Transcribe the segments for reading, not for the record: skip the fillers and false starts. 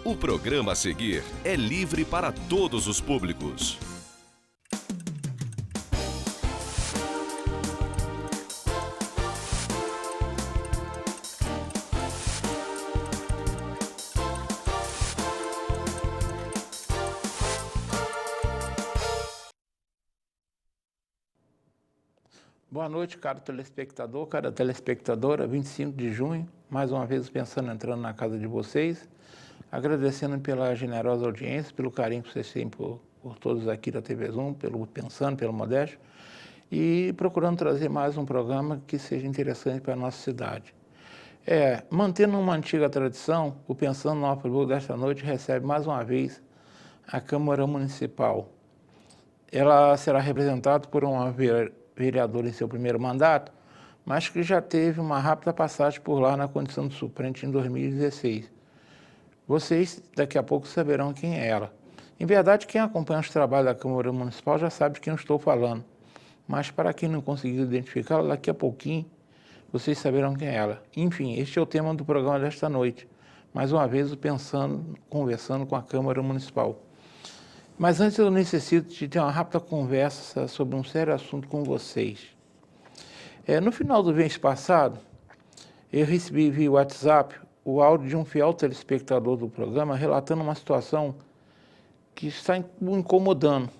O programa a seguir é livre para todos os públicos. Boa noite, caro telespectador, cara telespectadora, 25 de junho, mais uma vez Pensando entrando na casa de vocês, agradecendo pela generosa audiência, pelo carinho que vocês têm por todos aqui da TV Zoom, pelo Pensando, pelo Modéstia, e procurando trazer mais um programa que seja interessante para a nossa cidade. Mantendo uma antiga tradição, o Pensando no Alfa desta noite recebe mais uma vez a Câmara Municipal. Ela será representada por uma vereador em seu primeiro mandato, mas que já teve uma rápida passagem por lá na condição de suplente em 2016. Vocês daqui a pouco saberão quem é ela. Em verdade, quem acompanha os trabalhos da Câmara Municipal já sabe de quem eu estou falando, mas para quem não conseguiu identificá-la, daqui a pouquinho vocês saberão quem é ela. Enfim, este é o tema do programa desta noite. Mais uma vez, conversando com a Câmara Municipal. Mas antes eu necessito de ter uma rápida conversa sobre um sério assunto com vocês. No final do mês passado, eu recebi via WhatsApp o áudio de um fiel telespectador do programa relatando uma situação que está o incomodando.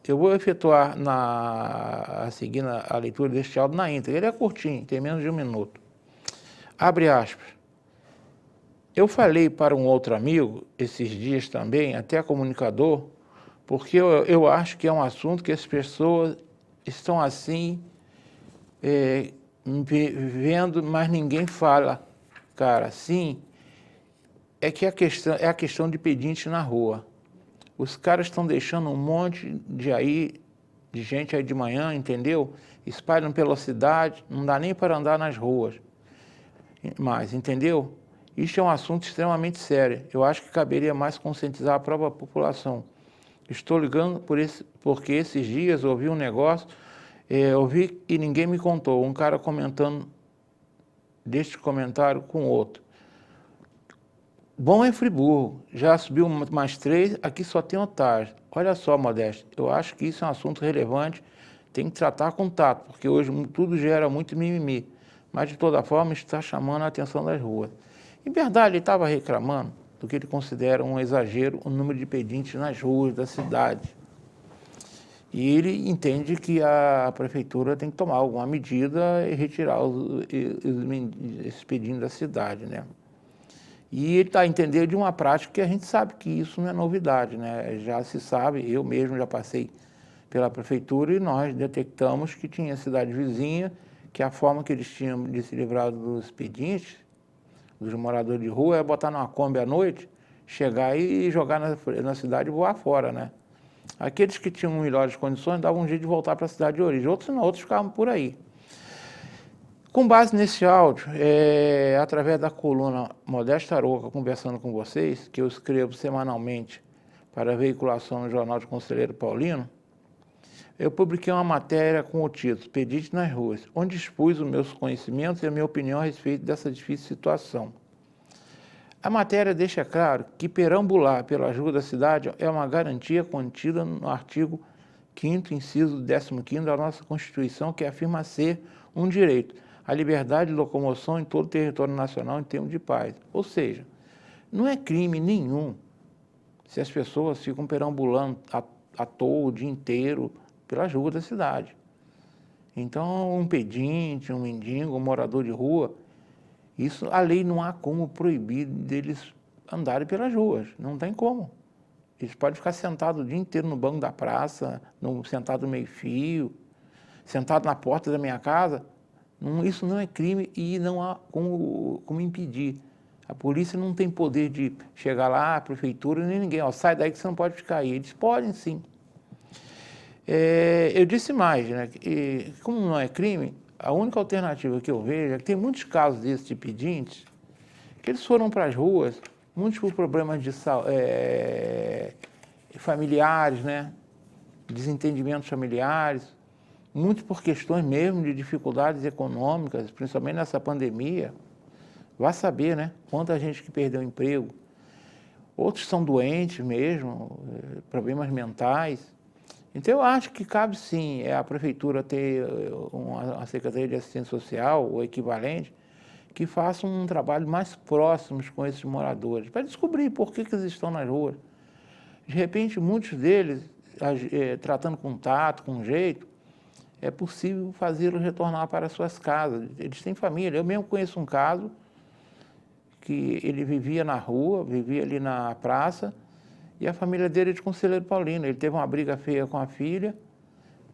Eu vou efetuar a seguir a leitura deste áudio na íntegra. Ele é curtinho, tem menos de 1 minuto. Abre aspas. Eu falei para um outro amigo, esses dias também, até comunicador, porque eu acho que é um assunto que as pessoas estão assim, vendo, mas ninguém fala. Cara, sim, é que a questão de pedinte na rua. Os caras estão deixando um monte de gente aí de manhã, entendeu? Espalham pela cidade, não dá nem para andar nas ruas. Mas, entendeu? Isso é um assunto extremamente sério. Eu acho que caberia mais conscientizar a própria população. Estou ligando porque esses dias ouvi um negócio, ouvi e ninguém me contou. Um cara comentando deste comentário com outro. Bom é Friburgo, já subiu mais 3, aqui só tem otários. Olha só, Modéstia, eu acho que isso é um assunto relevante, tem que tratar com tato, porque hoje tudo gera muito mimimi. Mas, de toda forma, está chamando a atenção das ruas. Em verdade, ele estava reclamando do que ele considera um exagero o número de pedintes nas ruas da cidade. E ele entende que a prefeitura tem que tomar alguma medida e retirar esses pedintes da cidade, né? E ele está a entender de uma prática que a gente sabe que isso não é novidade, né? Já se sabe, eu mesmo já passei pela prefeitura e nós detectamos que tinha cidade vizinha, que a forma que eles tinham de se livrar dos pedintes, dos moradores de rua, é botar numa Kombi à noite, chegar e jogar na cidade e voar fora, né? Aqueles que tinham melhores condições davam um jeito de voltar para a cidade de origem, outros não, outros ficavam por aí. Com base nesse áudio, através da coluna Modéstia Arouca, conversando com vocês, que eu escrevo semanalmente para veiculação no Jornal de Conselheiro Paulino, eu publiquei uma matéria com o título Pedinte nas Ruas, onde expus os meus conhecimentos e a minha opinião a respeito dessa difícil situação. A matéria deixa claro que perambular pelas ruas da cidade é uma garantia contida no artigo 5º, inciso 15º da nossa Constituição, que afirma ser um direito, a liberdade de locomoção em todo o território nacional em termos de paz. Ou seja, não é crime nenhum se as pessoas ficam perambulando à toa o dia inteiro pelas ruas da cidade. Então, um pedinte, um mendigo, um morador de rua, isso a lei não há como proibir deles andarem pelas ruas, não tem como. Eles podem ficar sentados o dia inteiro no banco da praça, sentado no meio-fio, sentado na porta da minha casa. Isso não é crime e não há como impedir. A polícia não tem poder de chegar lá, a prefeitura, nem ninguém. Sai daí que você não pode ficar aí. Eles podem, sim. Eu disse mais, né? Que, como não é crime, a única alternativa que eu vejo é que tem muitos casos desses de pedintes que eles foram para as ruas, muitos por problemas de familiares, né? desentendimentos familiares, muito por questões mesmo de dificuldades econômicas, principalmente nessa pandemia. Vai saber, né? Quanta gente que perdeu o emprego. Outros são doentes mesmo, problemas mentais. Então, eu acho que cabe sim a prefeitura ter uma Secretaria de Assistência Social, ou equivalente, que faça um trabalho mais próximo com esses moradores, para descobrir por que eles estão nas ruas. De repente, muitos deles, tratando com tato, com jeito, é possível fazê-los retornar para suas casas. Eles têm família. Eu mesmo conheço um caso que ele vivia na rua, vivia ali na praça, e a família dele é de Conselheiro Paulino. Ele teve uma briga feia com a filha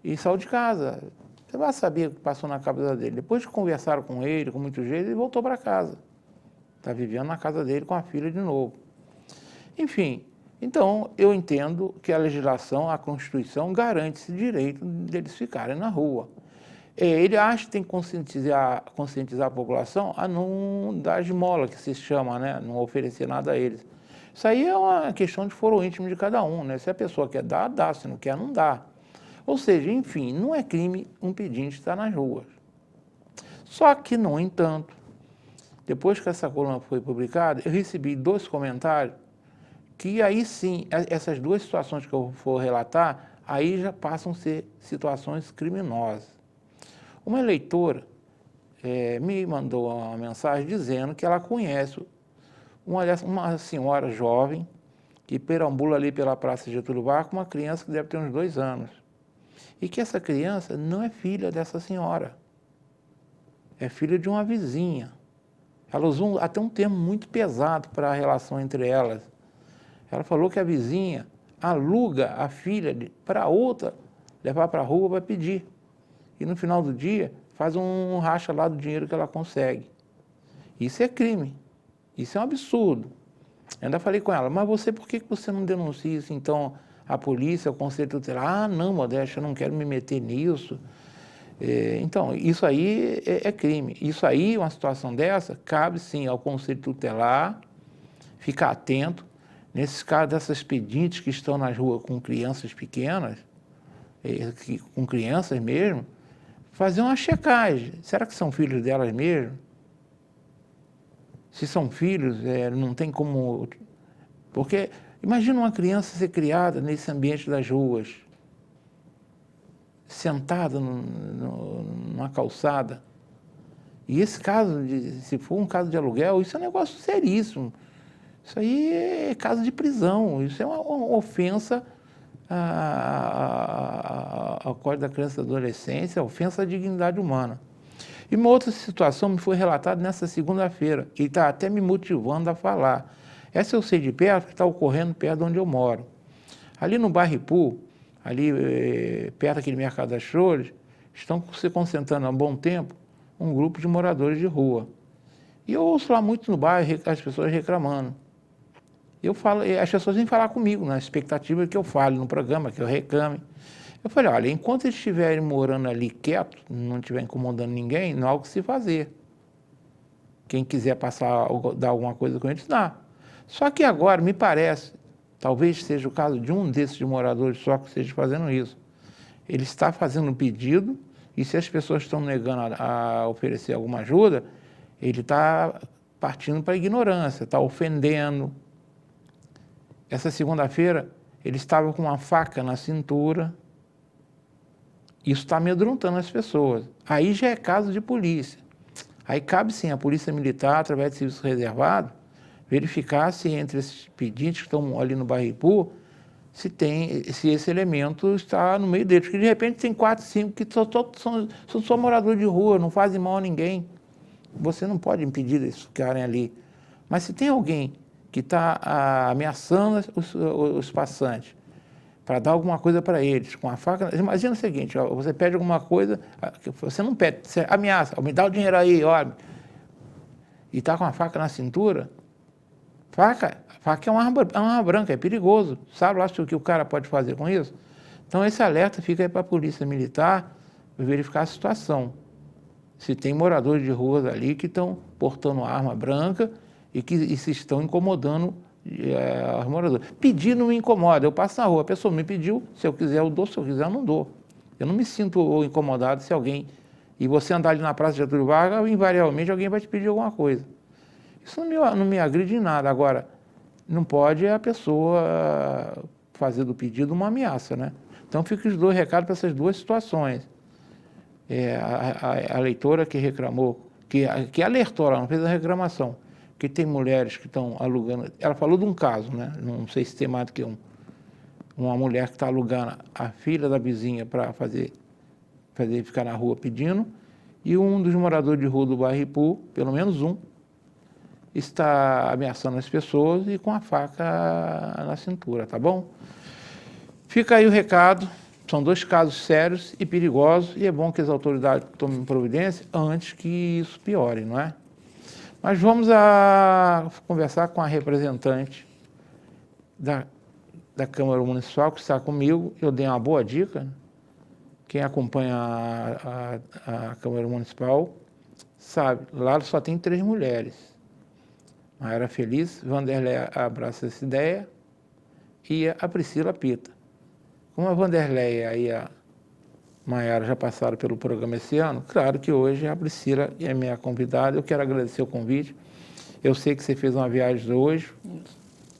e saiu de casa. Você vai saber o que passou na cabeça dele. Depois de conversaram com ele, com muito jeito, ele voltou para casa. Está vivendo na casa dele com a filha de novo. Enfim, então eu entendo que a legislação, a Constituição, garante esse direito deles ficarem na rua. Ele acha que tem que conscientizar a população a não dar esmola, que se chama, né? Não oferecer nada a eles. Isso aí é uma questão de foro íntimo de cada um, né? Se a pessoa quer dar, dá. Se não quer, não dá. Ou seja, enfim, não é crime um pedinte estar nas ruas. Só que, no entanto, depois que essa coluna foi publicada, eu recebi 2 comentários que aí sim, essas 2 situações que eu vou relatar, aí já passam a ser situações criminosas. Uma eleitora me mandou uma mensagem dizendo que ela conhece uma senhora jovem que perambula ali pela Praça Getúlio Vargas com uma criança que deve ter uns 2 anos. E que essa criança não é filha dessa senhora, é filha de uma vizinha. Elas usam até um termo muito pesado para a relação entre elas. Ela falou que a vizinha aluga a filha para outra levar para a rua para pedir. E no final do dia faz um racha lá do dinheiro que ela consegue. Isso é crime. Isso é um absurdo. Eu ainda falei com ela, mas por que você não denuncia isso, então, à polícia, ao Conselho Tutelar? Ah, não, Modéstia, eu não quero me meter nisso. Então, isso aí é crime. Isso aí, uma situação dessa, cabe sim ao Conselho Tutelar ficar atento. Nesses casos dessas pedintes que estão nas ruas com crianças pequenas, com crianças mesmo, fazer uma checagem. Será que são filhos delas mesmo? Se são filhos, não tem como... Porque imagina uma criança ser criada nesse ambiente das ruas, sentada numa calçada. E esse caso, se for um caso de aluguel, isso é um negócio seríssimo. Isso aí é caso de prisão, isso é uma ofensa ao Código da Criança e da Adolescência, ofensa à dignidade humana. E uma outra situação me foi relatada nessa segunda-feira, e está até me motivando a falar. Essa eu sei de perto, que está ocorrendo perto de onde eu moro. Ali no bairro Ipu, ali perto daquele mercado das flores, estão se concentrando há um bom tempo um grupo de moradores de rua. E eu ouço lá muito no bairro as pessoas reclamando. As pessoas vêm falar comigo, na expectativa que eu fale no programa, que eu reclame. Eu falei, olha, enquanto eles estiverem morando ali quieto, não estiver incomodando ninguém, não há o que se fazer. Quem quiser dar alguma coisa com eles, dá. Só que agora, me parece, talvez seja o caso de um desses moradores só que esteja fazendo isso. Ele está fazendo um pedido e se as pessoas estão negando a oferecer alguma ajuda, ele está partindo para a ignorância, está ofendendo. Essa segunda-feira, ele estava com uma faca na cintura. Isso está amedrontando as pessoas. Aí já é caso de polícia. Aí cabe sim a Polícia Militar, através de serviço reservado, verificar se entre esses pedintes que estão ali no bairro Ipu, se esse elemento está no meio deles. Porque de repente tem 4, 5 que são só moradores de rua, não fazem mal a ninguém. Você não pode impedir eles ficarem ali. Mas se tem alguém que está ameaçando os passantes, para dar alguma coisa para eles, com a faca... Imagina o seguinte, ó, você pede alguma coisa, você não pede, você ameaça, me dá o dinheiro aí, olha, e está com a faca na cintura, faca é uma arma branca, é perigoso, sabe lá o que o cara pode fazer com isso? Então esse alerta fica aí para a Polícia Militar verificar a situação. Se tem moradores de ruas ali que estão portando arma branca e se estão incomodando As moradoras. Pedir não me incomoda, eu passo na rua, a pessoa me pediu, se eu quiser eu dou, se eu quiser eu não dou. Eu não me sinto incomodado se alguém... E você andar ali na Praça de Getúlio Vargas, invariavelmente alguém vai te pedir alguma coisa. Isso não me agride em nada. Agora, não pode a pessoa fazer do pedido uma ameaça, né? Então, fica os dois recados para essas duas situações. A leitora que reclamou, que alertou, ela não fez a reclamação, que tem mulheres que estão alugando... Ela falou de um caso, né? Não sei se tem mais do que um. Uma mulher que está alugando a filha da vizinha para fazer ficar na rua pedindo, e um dos moradores de rua do bairro Ipu, pelo menos um, está ameaçando as pessoas e com a faca na cintura, tá bom? Fica aí o recado, são dois casos sérios e perigosos, e é bom que as autoridades tomem providência antes que isso piore, não é? Mas vamos conversar com a representante da Câmara Municipal, que está comigo. Eu dei uma boa dica. Quem acompanha a Câmara Municipal sabe, lá só tem 3 mulheres. Mayara Feliz, Vanderlei abraça essa ideia e a Priscila Pita. Como a Vanderlei e a Mayara já passaram pelo programa esse ano, claro que hoje a Priscila é minha convidada. Eu quero agradecer o convite. Eu sei que você fez uma viagem hoje.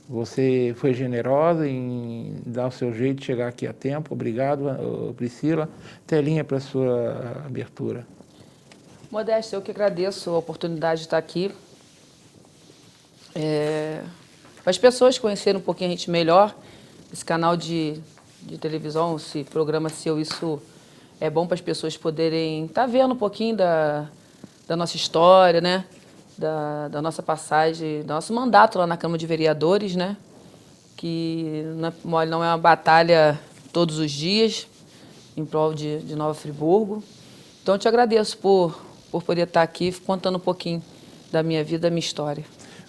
Você foi generosa em dar o seu jeito de chegar aqui a tempo. Obrigado, Priscila. Telinha para a sua abertura. Modéstia, eu que agradeço a oportunidade de estar aqui. Para as pessoas conhecerem um pouquinho a gente melhor, esse canal de televisão, esse programa seu, isso é bom para as pessoas poderem estar vendo um pouquinho da nossa história, né? Da nossa passagem, do nosso mandato lá na Câmara de Vereadores, né? Que não é uma batalha todos os dias em prol de Nova Friburgo. Então, eu te agradeço por poder estar aqui contando um pouquinho da minha vida, da minha história.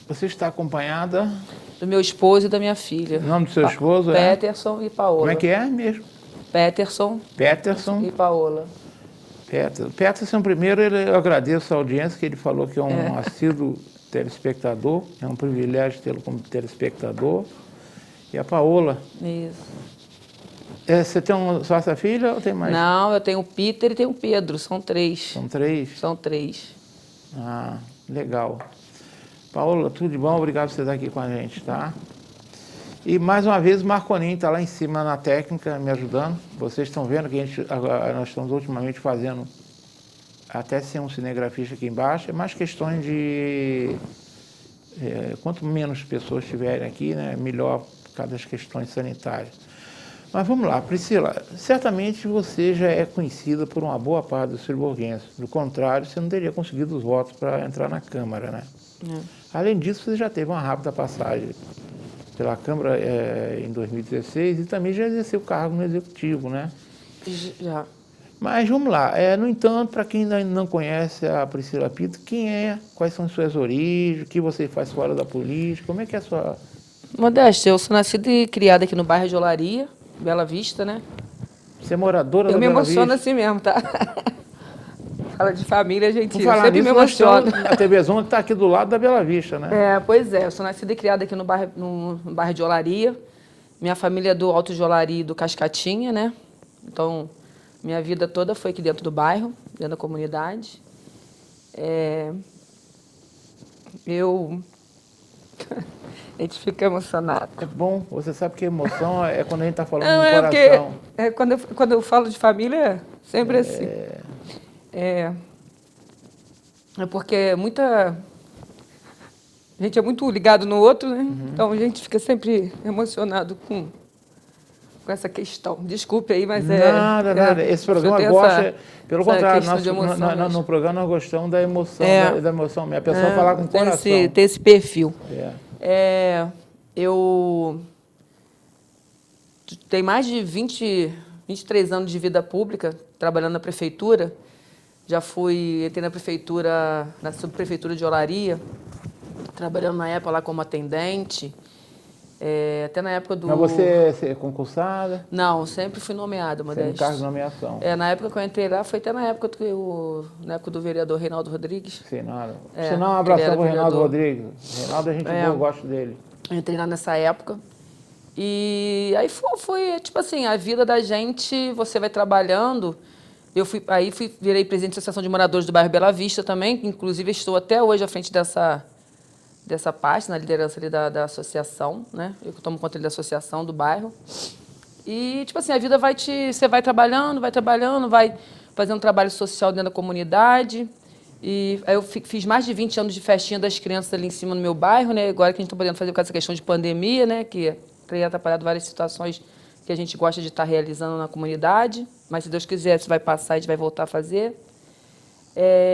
Você está acompanhada? Do meu esposo e da minha filha. O nome do seu esposo é? Peterson e Paola. Como é que é mesmo? Peterson e Paola. Peterson, primeiro, eu agradeço a audiência, que ele falou que é um assíduo telespectador, é um privilégio tê-lo como telespectador. E a Paola. Isso. Você tem só essa filha ou tem mais? Não, eu tenho o Peter e tenho o Pedro, são 3. São 3? São 3. Ah, legal. Paola, tudo de bom? Obrigado por você estar aqui com a gente, tá? E mais uma vez o Marconinho está lá em cima na técnica, me ajudando. Vocês estão vendo que nós estamos ultimamente fazendo, até sem um cinegrafista aqui embaixo, é mais questões de... quanto menos pessoas tiverem aqui, né, melhor por causa das questões sanitárias. Mas vamos lá, Priscila, certamente você já é conhecida por uma boa parte dos friburguenses. Do contrário, você não teria conseguido os votos para entrar na Câmara, né? Além disso, você já teve uma rápida passagem pela Câmara em 2016 e também já exerceu o cargo no Executivo, né? Já. Mas vamos lá, no entanto, para quem ainda não conhece a Priscila Pita, quem é, quais são as suas origens, o que você faz fora da política, como é que é a sua... Modéstia, eu sou nascida e criada aqui no bairro de Olaria, Bela Vista, né? Você é moradora da Bela Vista? Eu me emociono assim mesmo, tá? Fala de família, gente, eu sempre me emociono. A TV Zona está aqui do lado da Bela Vista, né? Pois é, eu sou nascida e criada aqui no bairro de Olaria. Minha família é do Alto de Olaria e do Cascatinha, né? Então, minha vida toda foi aqui dentro do bairro, dentro da comunidade. A gente fica emocionado. É bom, você sabe que emoção é quando a gente está falando do coração. Quando eu falo de família, é sempre assim. É porque a gente é muito ligado no outro, né? Então a gente fica sempre emocionado com essa questão. Desculpe aí, mas Nada. Esse programa gosta... Pelo contrário, no programa nós gostamos da emoção, da emoção mesmo. A pessoa falar com o coração. Tem esse perfil. Eu tenho mais de 23 anos de vida pública, trabalhando na prefeitura. Entrei na prefeitura, na subprefeitura de Olaria, trabalhando na época lá como atendente, até na época do... Mas você é concursada? Não, sempre fui nomeada, Modéstia. Sem cargo de nomeação? Na época que eu entrei lá, foi até na época do vereador Reinaldo Rodrigues. Senão, um abração para o Reinaldo Rodrigues. Reinaldo é gente boa, eu gosto dele. Eu entrei lá nessa época. E aí foi tipo assim, a vida da gente, você vai trabalhando. Virei presidente da Associação de Moradores do Bairro Bela Vista também, inclusive estou até hoje à frente dessa parte, na liderança ali da associação, né? Eu tomo conta da associação do bairro. E, tipo assim, a vida você vai trabalhando, vai fazendo trabalho social dentro da comunidade. E aí eu fiz mais de 20 anos de festinha das crianças ali em cima no meu bairro, né? Agora que a gente está podendo fazer por causa dessa questão de pandemia, né? Que tem atrapalhado várias situações que a gente gosta de estar realizando na comunidade. Mas, se Deus quiser, isso vai passar e a gente vai voltar a fazer.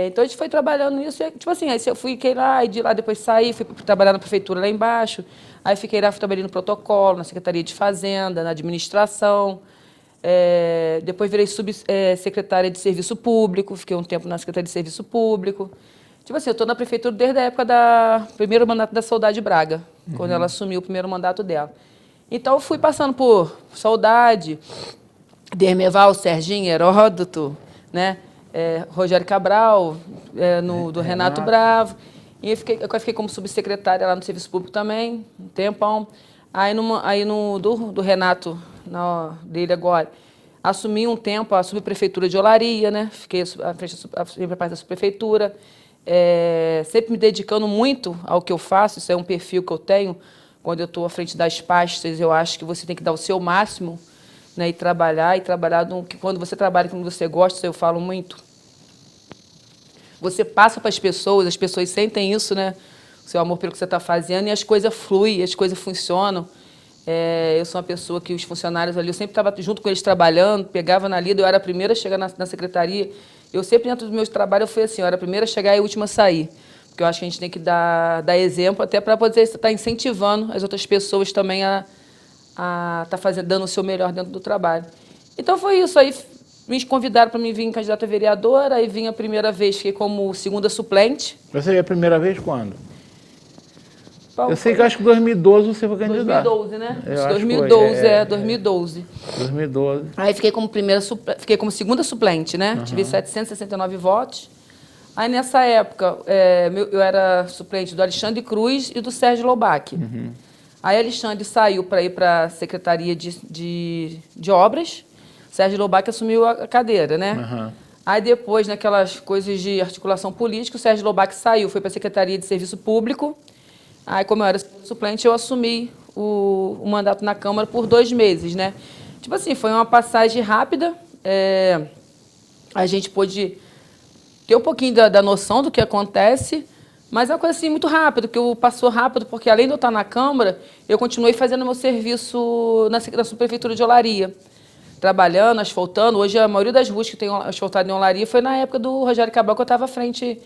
Então, a gente foi trabalhando nisso. E, tipo assim, aí eu fiquei lá, e de lá depois saí, fui trabalhar na prefeitura lá embaixo. Aí fiquei lá, trabalhei no protocolo, na Secretaria de Fazenda, na administração. Depois virei subsecretária de Serviço Público, fiquei um tempo na Secretaria de Serviço Público. Tipo assim, eu estou na prefeitura desde a época do primeiro mandato da Saudade Braga, quando ela assumiu o primeiro mandato dela. Então, eu fui passando por Saudade, Dermeval, Serginho, Heródoto, né? Rogério Cabral, do Renato Bravo. E eu fiquei como subsecretária lá no Serviço Público também, um tempão. Aí do Renato, dele agora, assumi um tempo a subprefeitura de Olaria, né? Fiquei à frente da subprefeitura, sempre me dedicando muito ao que eu faço. Isso é um perfil que eu tenho. Quando eu estou à frente das pastas, eu acho que você tem que dar o seu máximo, né? E trabalhar quando você trabalha com o que você gosta, isso eu falo muito. Você passa para as pessoas sentem isso, né? O seu amor pelo que você está fazendo, e as coisas fluem, as coisas funcionam. Eu sou uma pessoa que os funcionários ali, eu sempre estava junto com eles trabalhando, pegava na lida, eu era a primeira a chegar na secretaria. Eu sempre, dentro dos meus trabalhos, eu fui assim, eu era a primeira a chegar e a última a sair. Porque eu acho que a gente tem que dar exemplo, até para poder estar incentivando as outras pessoas também a estar dando o seu melhor dentro do trabalho. Então foi isso. Aí me convidaram para mim vir candidata a vereadora, aí vim a primeira vez, fiquei como segunda suplente. Você veio a primeira vez quando? Eu sei que acho que em 2012 você foi candidato. 2012, né? 2012, 2012. 2012. Aí fiquei como segunda suplente, né? Tive 769 votos. Aí, nessa época, eu era suplente do Alexandre Cruz e do Sérgio Lobac. Aí, Alexandre saiu para ir para a Secretaria de Obras. Sérgio Lobac assumiu a cadeira, né? Aí, depois, naquelas coisas de articulação política, o Sérgio Lobac saiu, foi para a Secretaria de Serviço Público. Aí, como eu era suplente, eu assumi o mandato na Câmara por 2 meses, né? Tipo assim, foi uma passagem rápida. A gente pôde ter um pouquinho da noção do que acontece, mas é uma coisa assim muito rápida, que passou rápido, porque além de eu estar na Câmara, eu continuei fazendo meu serviço na subprefeitura de Olaria, trabalhando, asfaltando. Hoje, a maioria das ruas que tem asfaltado em Olaria foi na época do Rogério Cabral, que eu estava à frente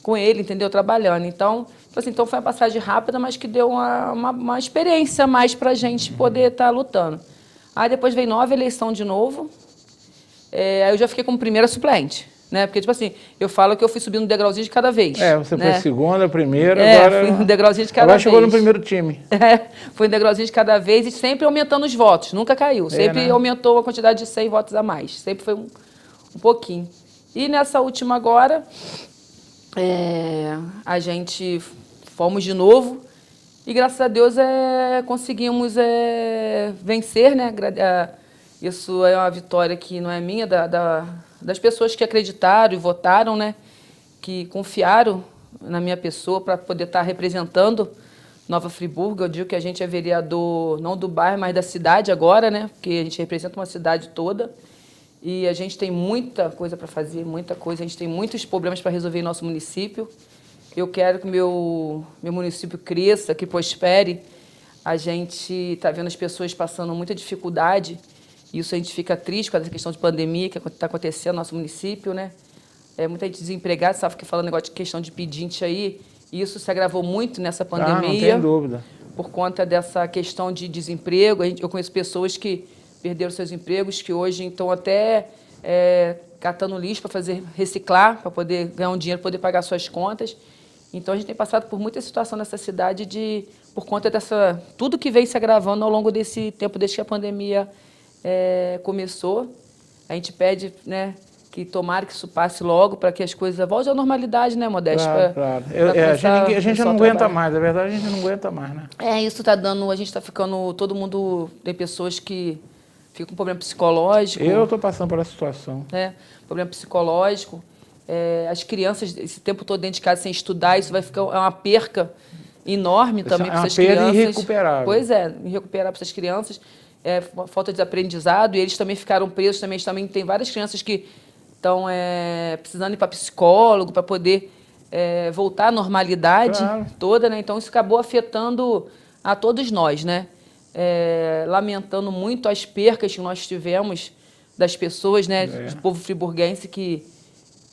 com ele, entendeu? Trabalhando. Então, foi uma passagem rápida, mas que deu uma experiência a mais para a gente poder estar lutando. Aí depois veio nova eleição de novo, aí eu já fiquei como primeira suplente. Né? Porque, tipo assim, eu falo que eu fui subindo um degrauzinho de cada vez. Você né? foi segunda, primeira, agora... fui um degrauzinho de cada agora vez. Agora chegou no primeiro time. Fui um degrauzinho de cada vez e sempre aumentando os votos, nunca caiu. Sempre aumentou a quantidade de 100 votos a mais. Sempre foi um pouquinho. E nessa última agora, a gente fomos de novo e, graças a Deus, conseguimos vencer, né? Isso é uma vitória que não é minha, das pessoas que acreditaram e votaram, né? Que confiaram na minha pessoa para poder estar representando Nova Friburgo. Eu digo que a gente é vereador não do bairro, mas da cidade agora, né? Porque a gente representa uma cidade toda e a gente tem muita coisa para fazer, muita coisa. A gente tem muitos problemas para resolver em nosso município. Eu quero que meu município cresça, que prospere. A gente está vendo as pessoas passando muita dificuldade. Isso a gente fica triste com essa questão de pandemia que está acontecendo no nosso município, né? Muita gente desempregada, sabe, que falando negócio de questão de pedinte aí. E isso se agravou muito nessa pandemia. Não tem dúvida. Por conta dessa questão de desemprego. Eu conheço pessoas que perderam seus empregos, que hoje estão até catando lixo para reciclar, para poder ganhar um dinheiro, para poder pagar suas contas. Então, a gente tem passado por muita situação nessa cidade por conta tudo que vem se agravando ao longo desse tempo, desde que a pandemia começou. A gente pede, né, que tomara que isso passe logo para que as coisas voltem à normalidade, né, Modesto? Claro. A gente não aguenta mais, na verdade a gente não aguenta mais, né? Isso está dando, a gente está ficando, todo mundo, tem pessoas que ficam com problema psicológico. Eu estou passando por essa situação. Problema psicológico. As crianças, esse tempo todo dentro de casa sem estudar, isso vai ficar uma perca enorme também para essas crianças. É uma perda irrecuperável. Pois é, irrecuperável para essas crianças. Falta de aprendizado, e eles também ficaram presos, também tem várias crianças que estão precisando ir para psicólogo para poder voltar à normalidade toda, né? Então isso acabou afetando a todos nós, né? Lamentando muito as percas que nós tivemos das pessoas, né? Do povo friburguense que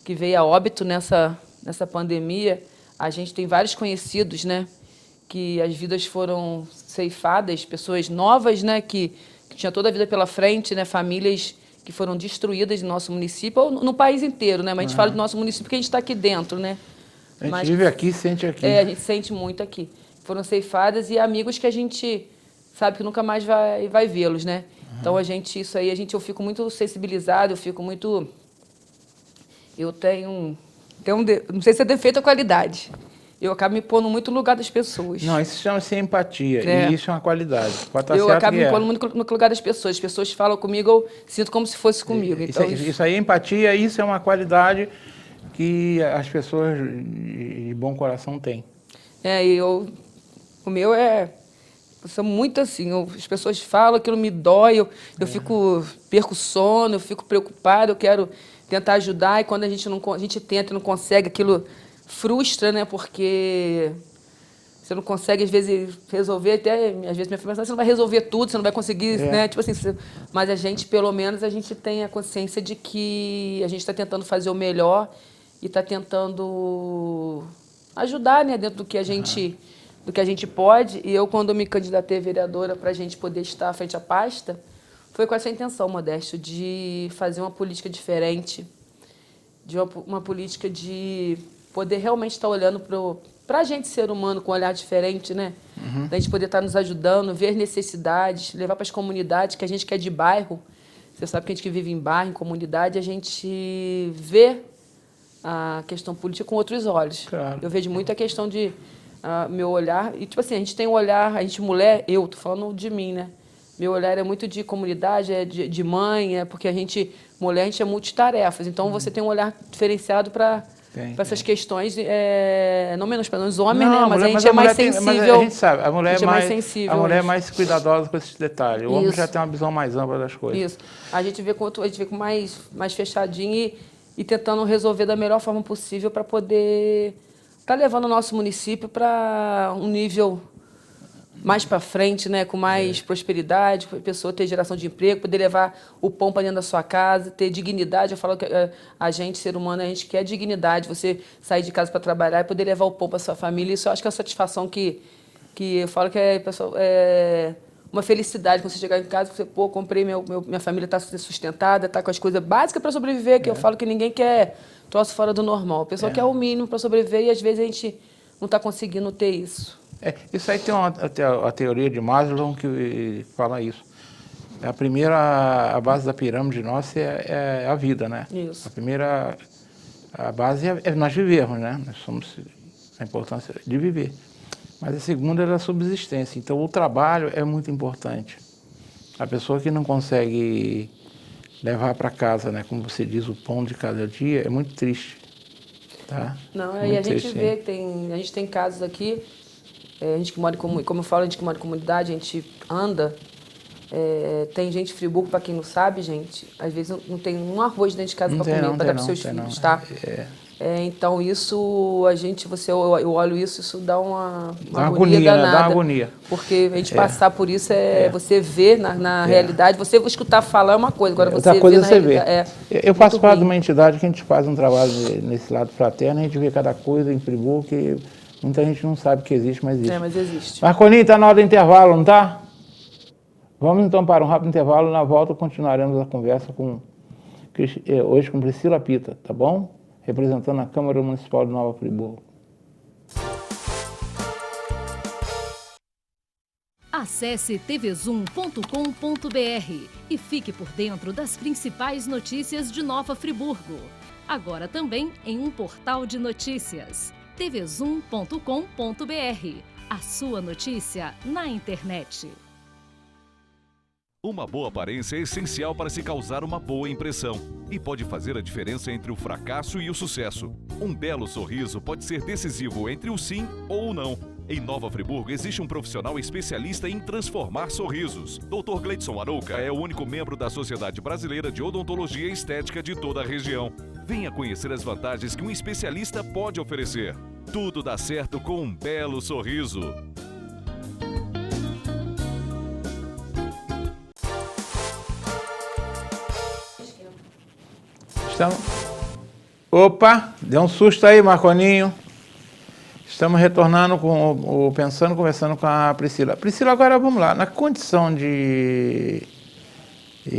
veio a óbito nessa pandemia. A gente tem vários conhecidos, né? Que as vidas foram ceifadas, pessoas novas, né? Que tinham toda a vida pela frente, né? Famílias que foram destruídas no nosso município, ou no país inteiro, né? Mas a gente fala do nosso município porque a gente está aqui dentro, né? A gente vive aqui, sente aqui. A gente sente muito aqui. Foram ceifadas e amigos que a gente sabe que nunca mais vai vê-los, né? Então, isso aí, eu fico muito sensibilizado, eu fico muito... Eu tenho não sei se é defeito ou qualidade. Eu acabo me pondo muito no lugar das pessoas. Não, isso chama-se empatia, e isso é uma qualidade. Eu acabo me pondo muito no lugar das pessoas. As pessoas falam comigo, eu sinto como se fosse comigo. Então, isso aí é empatia, isso é uma qualidade que as pessoas de bom coração têm. O meu eu sou muito assim, as pessoas falam, aquilo me dói, eu perco o sono, eu fico preocupada, eu quero tentar ajudar, e quando a gente tenta e não consegue, aquilo frustra, né? Porque você não consegue, às vezes, resolver, às vezes minha filha fala, você não vai resolver tudo, você não vai conseguir, né? Tipo assim, mas a gente, pelo menos, a gente tem a consciência de que a gente está tentando fazer o melhor e está tentando ajudar, né? Dentro do que a gente pode. E eu, quando me candidatei a vereadora para a gente poder estar à frente à pasta, foi com essa intenção, Modesto, de fazer uma política diferente, de uma política de poder realmente estar olhando para a gente, ser humano, com um olhar diferente, né? Da gente poder estar nos ajudando, ver necessidades, levar para as comunidades, que a gente que é de bairro, você sabe que a gente que vive em bairro, em comunidade, a gente vê a questão política com outros olhos. Claro. Eu vejo muito a questão de meu olhar, e tipo assim, a gente tem um olhar, a gente mulher, eu tô falando de mim, né? Meu olhar é muito de comunidade, de mãe, porque mulher, a gente é multitarefas, então você tem um olhar diferenciado para essas questões, não menos para os homens, né? Mas a gente é mais sensível. Mas a gente sabe, a mulher é mais sensível. A mulher é mais cuidadosa com esses detalhes. O homem já tem uma visão mais ampla das coisas. Isso. A gente vê com mais fechadinho e tentando resolver da melhor forma possível para poder estar levando o nosso município para um nível mais para frente, né, com mais prosperidade, para a pessoa ter geração de emprego, poder levar o pão para dentro da sua casa, ter dignidade. Eu falo que a gente, ser humano, a gente quer dignidade, você sair de casa para trabalhar e poder levar o pão para sua família. Isso eu acho que é uma satisfação que eu falo que é uma felicidade quando você chegar em casa e você, comprei, minha família está sustentada, está com as coisas básicas para sobreviver, que eu falo que ninguém quer troço fora do normal. A pessoa quer o mínimo para sobreviver e às vezes a gente não está conseguindo ter isso. Isso aí tem a teoria de Maslow que fala isso. A base da pirâmide nossa é a vida, né? Isso. A base é nós vivermos, né? Nós somos a importância de viver. Mas a segunda é a subsistência. Então o trabalho é muito importante. A pessoa que não consegue levar para casa, né? Como você diz, o pão de cada dia, é muito triste. Tá? Não, muito e a gente triste, vê que a gente tem casos aqui. A gente que mora como eu falo, a gente que mora em comunidade, a gente anda, tem gente em Friburgo, para quem não sabe, gente, às vezes não tem um arroz dentro de casa para comer, para dar para seus filhos, tá? Então isso, eu olho isso dá uma agonia danada. Dá uma agonia. Porque a gente passar por isso você vê na realidade, você escutar falar é uma coisa, agora você outra coisa vê na realidade. Eu faço parte de uma entidade que a gente faz um trabalho nesse lado fraterno, a gente vê cada coisa em Friburgo que muita gente não sabe que existe, mas existe. Mas existe. Marcolinho, está na hora do intervalo, não está? Vamos então para um rápido intervalo. Na volta continuaremos a conversa hoje com Priscila Pita, tá bom? Representando a Câmara Municipal de Nova Friburgo. A Acesse tvzoom.com.br e fique por dentro das principais notícias de Nova Friburgo. Agora também em um portal de notícias, tvzoom.com.br. A sua notícia na internet. Uma boa aparência é essencial para se causar uma boa impressão e pode fazer a diferença entre o fracasso e o sucesso. Um belo sorriso pode ser decisivo entre o sim ou o não. Em Nova Friburgo existe um profissional especialista em transformar sorrisos. Dr. Gleidson Arouca é o único membro da Sociedade Brasileira de Odontologia e Estética de toda a região. Venha conhecer as vantagens que um especialista pode oferecer. Tudo dá certo com um belo sorriso. Opa, deu um susto aí, Marconinho. Estamos retornando com o Pensando, conversando com a Priscila. Priscila, agora vamos lá, na condição de...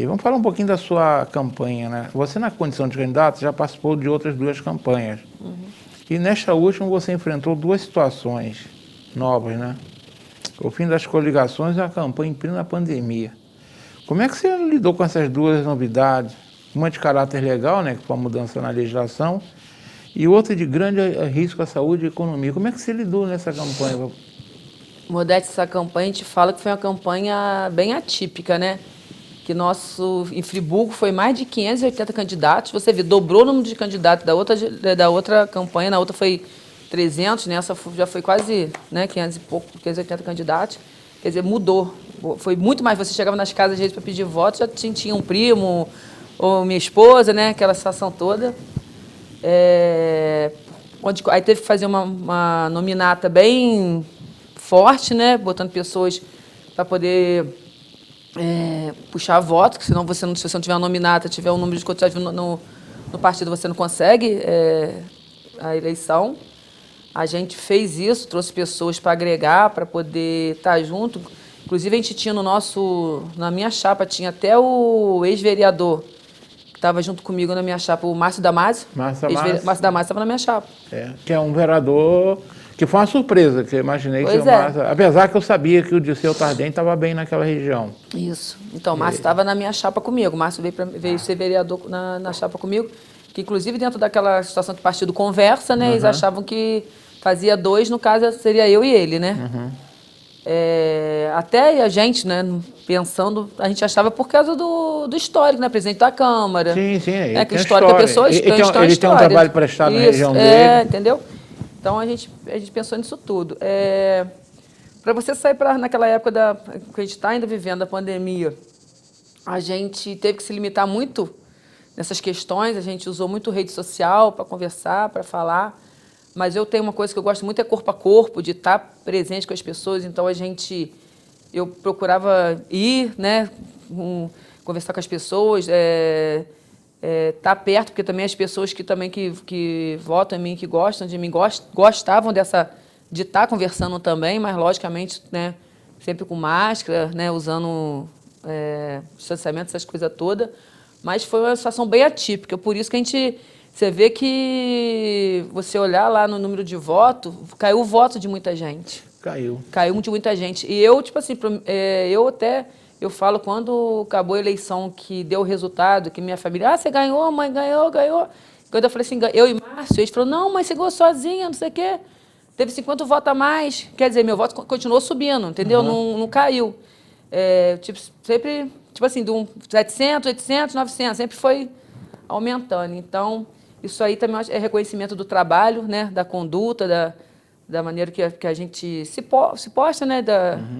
vamos falar um pouquinho da sua campanha, né? Você, na condição de candidato, já participou de outras 2 campanhas. E nesta última você enfrentou 2 situações novas, né? O fim das coligações e a campanha em plena pandemia. Como é que você lidou com essas 2 novidades? Uma de caráter legal, né, que foi a mudança na legislação, e outra de grande risco à saúde e à economia. Como é que você lidou nessa campanha? Modéstia, essa campanha, a gente fala que foi uma campanha bem atípica, né? Que em Friburgo foi mais de 580 candidatos. Você vê, dobrou o número de candidatos da outra campanha, na outra foi 300, nessa já foi quase, né, 500 e pouco, 580 candidatos. Quer dizer, mudou. Foi muito mais. Você chegava nas casas às vezes para pedir voto, já tinha um primo, ou minha esposa, né, aquela situação toda. Aí teve que fazer uma nominata bem forte, né, botando pessoas para poder puxar voto, que senão se você não tiver uma nominata, tiver um número de cotizados no partido, você não consegue a eleição. A gente fez isso, trouxe pessoas para agregar, para poder estar junto. Inclusive, a gente tinha na minha chapa, tinha até o ex-vereador, estava junto comigo na minha chapa, o Márcio Damasio. Márcio Damasio estava na minha chapa. Que é um vereador que foi uma surpresa, que eu imaginei que o Márcio... Apesar que eu sabia que o Dirceu Tardem estava bem naquela região. Isso. Então, o Márcio estava na minha chapa comigo. O Márcio veio ser vereador na chapa comigo, que inclusive dentro daquela situação que o partido conversa, né, eles achavam que fazia 2, no caso seria eu e ele, né? Até a gente, né, pensando, a gente achava por causa do histórico, né, presidente da Câmara. Sim. Que histórico a pessoa ele tem um trabalho prestado na região dele. Entendeu? Então a gente pensou nisso tudo. Para você sair naquela época que a gente está ainda vivendo a pandemia, a gente teve que se limitar muito nessas questões. A gente usou muito rede social para conversar, para falar. Mas eu tenho uma coisa que eu gosto muito, é corpo a corpo, de estar presente com as pessoas. Então, eu procurava ir, né, conversar com as pessoas, estar perto, porque também as pessoas que votam em mim, que gostam de mim, gostavam de estar conversando também, mas, logicamente, né, sempre com máscara, né, usando distanciamento, essas coisas todas. Mas foi uma situação bem atípica, por isso que você vê que, você olhar lá no número de votos, caiu o voto de muita gente. Caiu de muita gente. E eu, tipo assim, eu falo, quando acabou a eleição, que deu o resultado, que minha família, você ganhou, mãe, ganhou. Quando eu falei assim, eu e Márcio, eles falaram, não, mas você ganhou sozinha, não sei o quê. Teve 50 votos a mais. Quer dizer, meu voto continuou subindo, entendeu? Não caiu. Sempre, tipo assim, de 700, 800, 900, sempre foi aumentando. Então, isso aí também é reconhecimento do trabalho, né, da conduta, da maneira que a gente se posta, né,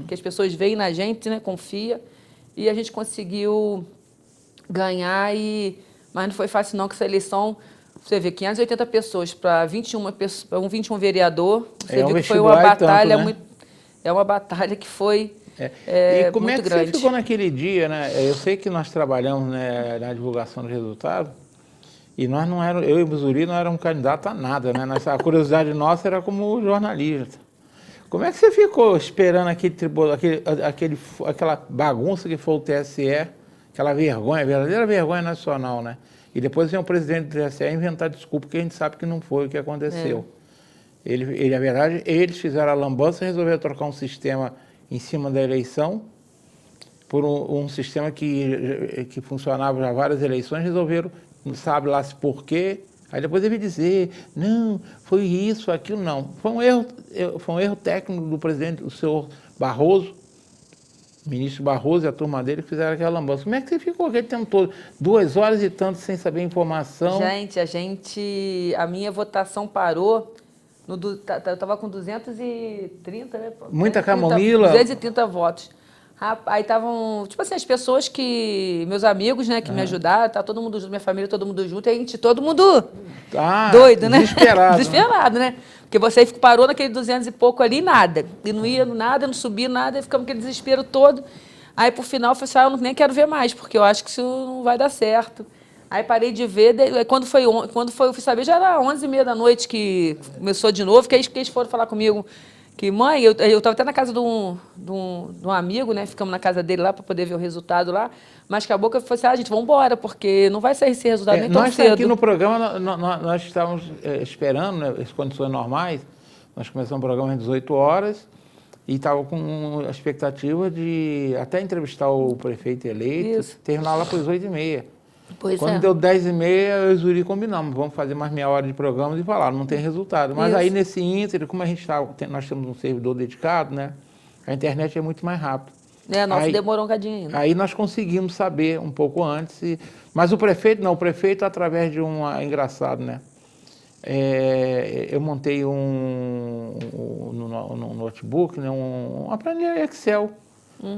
que as pessoas veem na gente, né, confia. E a gente conseguiu ganhar, mas não foi fácil não, que essa eleição, você vê, 580 pessoas para 21 vereador, você vê que foi uma batalha, tanto, né? Uma batalha que foi e como muito é que grande. Você ficou naquele dia, né? Eu sei que nós trabalhamos, né, na divulgação do resultado, e nós não éramos, eu e o Buzuri não éramos candidatos a nada, né? A curiosidade nossa era como jornalista. Como é que você ficou esperando aquela bagunça que foi o TSE, aquela vergonha, verdadeira vergonha nacional, né? E depois vem o presidente do TSE inventar desculpa, porque a gente sabe que não foi o que aconteceu. Na verdade, eles fizeram a lambança e resolveram trocar um sistema em cima da eleição, por um sistema que funcionava já várias eleições, resolveram, não sabe lá se por quê, aí depois ele dizer, não, foi isso, aquilo, não. Foi um erro técnico do presidente, o senhor Barroso, ministro Barroso e a turma dele, que fizeram aquela lambança. Como é que você ficou aquele tempo todo? 2 horas e tanto sem saber a informação? Gente, a minha votação parou, eu estava com 230, né? Muita camomila? 230 votos. Aí estavam, tipo assim, as pessoas meus amigos, né, que me ajudaram, tá todo mundo junto, minha família, todo mundo junto, e a gente, todo mundo doido, né? Desesperado. Desesperado, né? Porque você parou naquele 200 e pouco ali, nada. E não ia nada, não subia nada, e ficamos aquele desespero todo. Aí, por final, eu falei assim, eu nem quero ver mais, porque eu acho que isso não vai dar certo. Aí parei de ver, quando eu fui saber, já era 11h30 da noite que começou de novo, que eles foram falar comigo, que, mãe, eu estava até na casa de um amigo, né? Ficamos na casa dele lá para poder ver o resultado lá. Mas acabou que eu falei assim, gente, vamos embora, porque não vai sair esse resultado nem tão cedo. Nós aqui no programa, nós estávamos esperando, né, as condições normais. Nós começamos o programa às 18 horas e estava com a expectativa de até entrevistar o prefeito eleito, terminar lá para as 8h30. Quando deu 10h30, eu e o Zuri combinamos, vamos fazer mais meia hora de programa e falar, não tem resultado. Mas aí nesse ínter, como nós temos um servidor dedicado, né? A internet é muito mais rápida. Nossa, demorou um cadinho ainda. Aí nós conseguimos saber um pouco antes. Mas o prefeito, não, o prefeito através de engraçado, né? Eu montei no notebook, né, uma planilha Excel,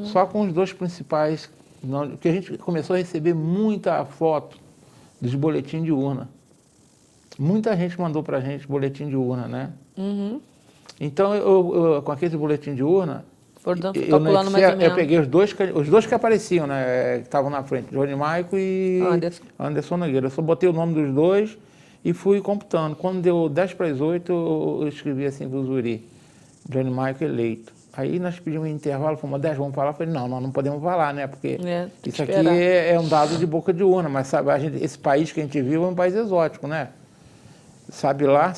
só com os 2 principais. Porque a gente começou a receber muita foto dos boletins de urna. Muita gente mandou para a gente boletim de urna, né? Então, eu com aquele boletim de urna, eu peguei os dois que apareciam, né? Que estavam na frente, Johnny Maico e Anderson Nogueira. Eu só botei o nome dos 2 e fui computando. Quando deu 10:08, eu escrevi assim para o Zuri, Johnny Maico eleito. Aí nós pedimos um intervalo, falamos, Modesto, vamos falar? Eu falei, não, nós não podemos falar, né? Porque isso aqui é um dado de boca de urna, mas sabe, esse país que a gente vive é um país exótico, né? Sabe lá,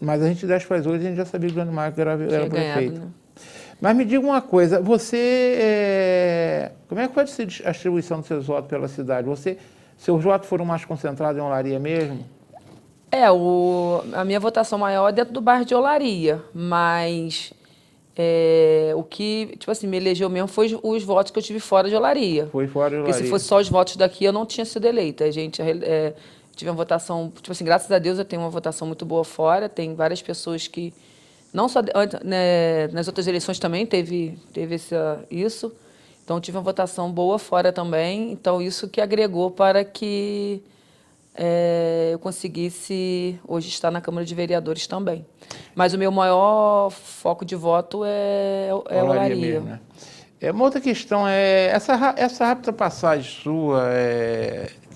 mas a gente 10:08 a gente já sabia que o Johnny Maico era prefeito. Né? Mas me diga uma coisa, você, como é que foi a distribuição dos seus votos pela cidade? Seus votos foram mais concentrados em Olaria mesmo? A minha votação maior é dentro do bairro de Olaria, mas... o que, tipo assim, me elegeu mesmo foi os votos que eu tive fora de Olaria. Foi fora de Olaria. Porque se fosse só os votos daqui, eu não tinha sido eleita. A gente tive uma votação, tipo assim, graças a Deus eu tenho uma votação muito boa fora. Tem várias pessoas que, não só né, nas outras eleições também teve isso. Então, tive uma votação boa fora também. Então, isso que agregou para que eu conseguisse hoje estar na Câmara de Vereadores também. Mas o meu maior foco de voto é Olaria. Mesmo, né? Uma outra questão é essa rápida passagem sua,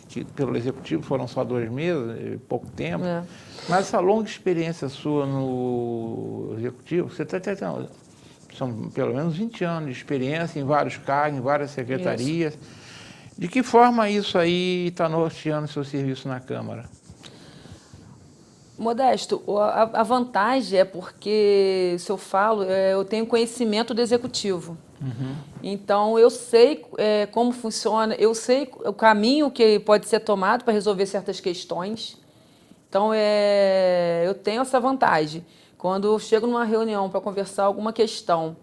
que pelo Executivo foram só 2 meses, pouco tempo, mas essa longa experiência sua no Executivo, você são pelo menos 20 anos de experiência em vários cargos, em várias secretarias. Isso. De que forma isso aí está norteando o seu serviço na Câmara? Modesto, a vantagem é porque, se eu falo, eu tenho conhecimento do Executivo. Então, eu sei como funciona, eu sei o caminho que pode ser tomado para resolver certas questões. Então, eu tenho essa vantagem. Quando eu chego numa reunião para conversar alguma questão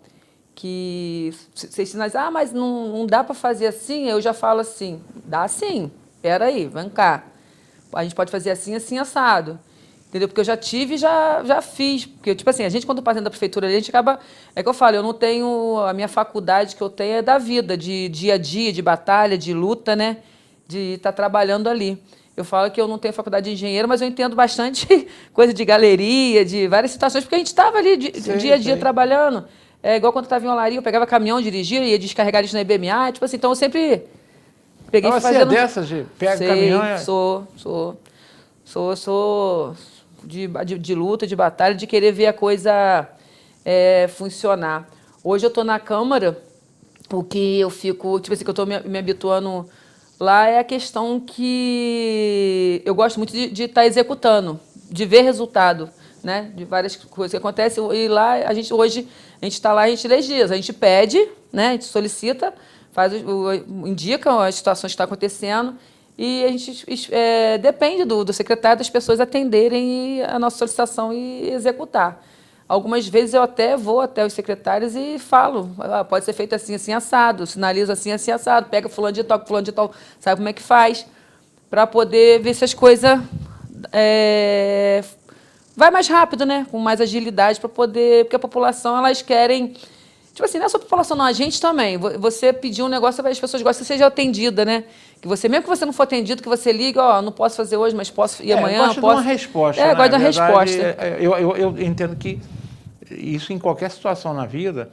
que vocês sinalizam, mas não dá para fazer assim, eu já falo assim, dá sim, espera aí, vem cá. A gente pode fazer assim, assim, assado. Entendeu? Porque eu já tive e já fiz. Porque, tipo assim, a gente, quando passa dentro da prefeitura, a gente acaba... É que eu falo, eu não tenho... A minha faculdade que eu tenho é da vida, de dia a dia, de batalha, de luta, né? De estar trabalhando ali. Eu falo que eu não tenho faculdade de engenheiro, mas eu entendo bastante coisa de galeria, de várias situações, porque a gente estava ali dia a dia trabalhando. É igual quando eu estava em Olaria, eu pegava caminhão, dirigia, ia descarregar isso na IBMA, tipo assim, então eu sempre peguei e fazendo... Você é dessas, pega caminhão... Sou de luta, de batalha, de querer ver a coisa funcionar. Hoje eu estou na Câmara, o que eu fico, tipo assim, que eu estou me habituando lá é a questão que eu gosto muito de estar executando, de ver resultado, né? De várias coisas que acontecem. E lá, hoje, a gente está lá, a gente legisla, a gente pede, né? A gente solicita, indica as situações que estão acontecendo e a gente depende do secretário, das pessoas atenderem a nossa solicitação e executar. Algumas vezes eu até vou até os secretários e falo, pode ser feito assim, assim, assado, sinalizo assim, assim, assado, pega fulano de tal, sabe como é que faz, para poder ver se as coisas vai mais rápido, né? Com mais agilidade, para poder... Porque a população, elas querem... Tipo assim, não é só a população, não, a gente também. Você pediu um negócio, as pessoas gostam que seja atendida, né? Que você, mesmo que você não for atendido, que você liga, não posso fazer hoje, mas posso ir amanhã. Eu gosto de uma resposta. Eu gosto de uma resposta. Eu entendo que isso em qualquer situação na vida,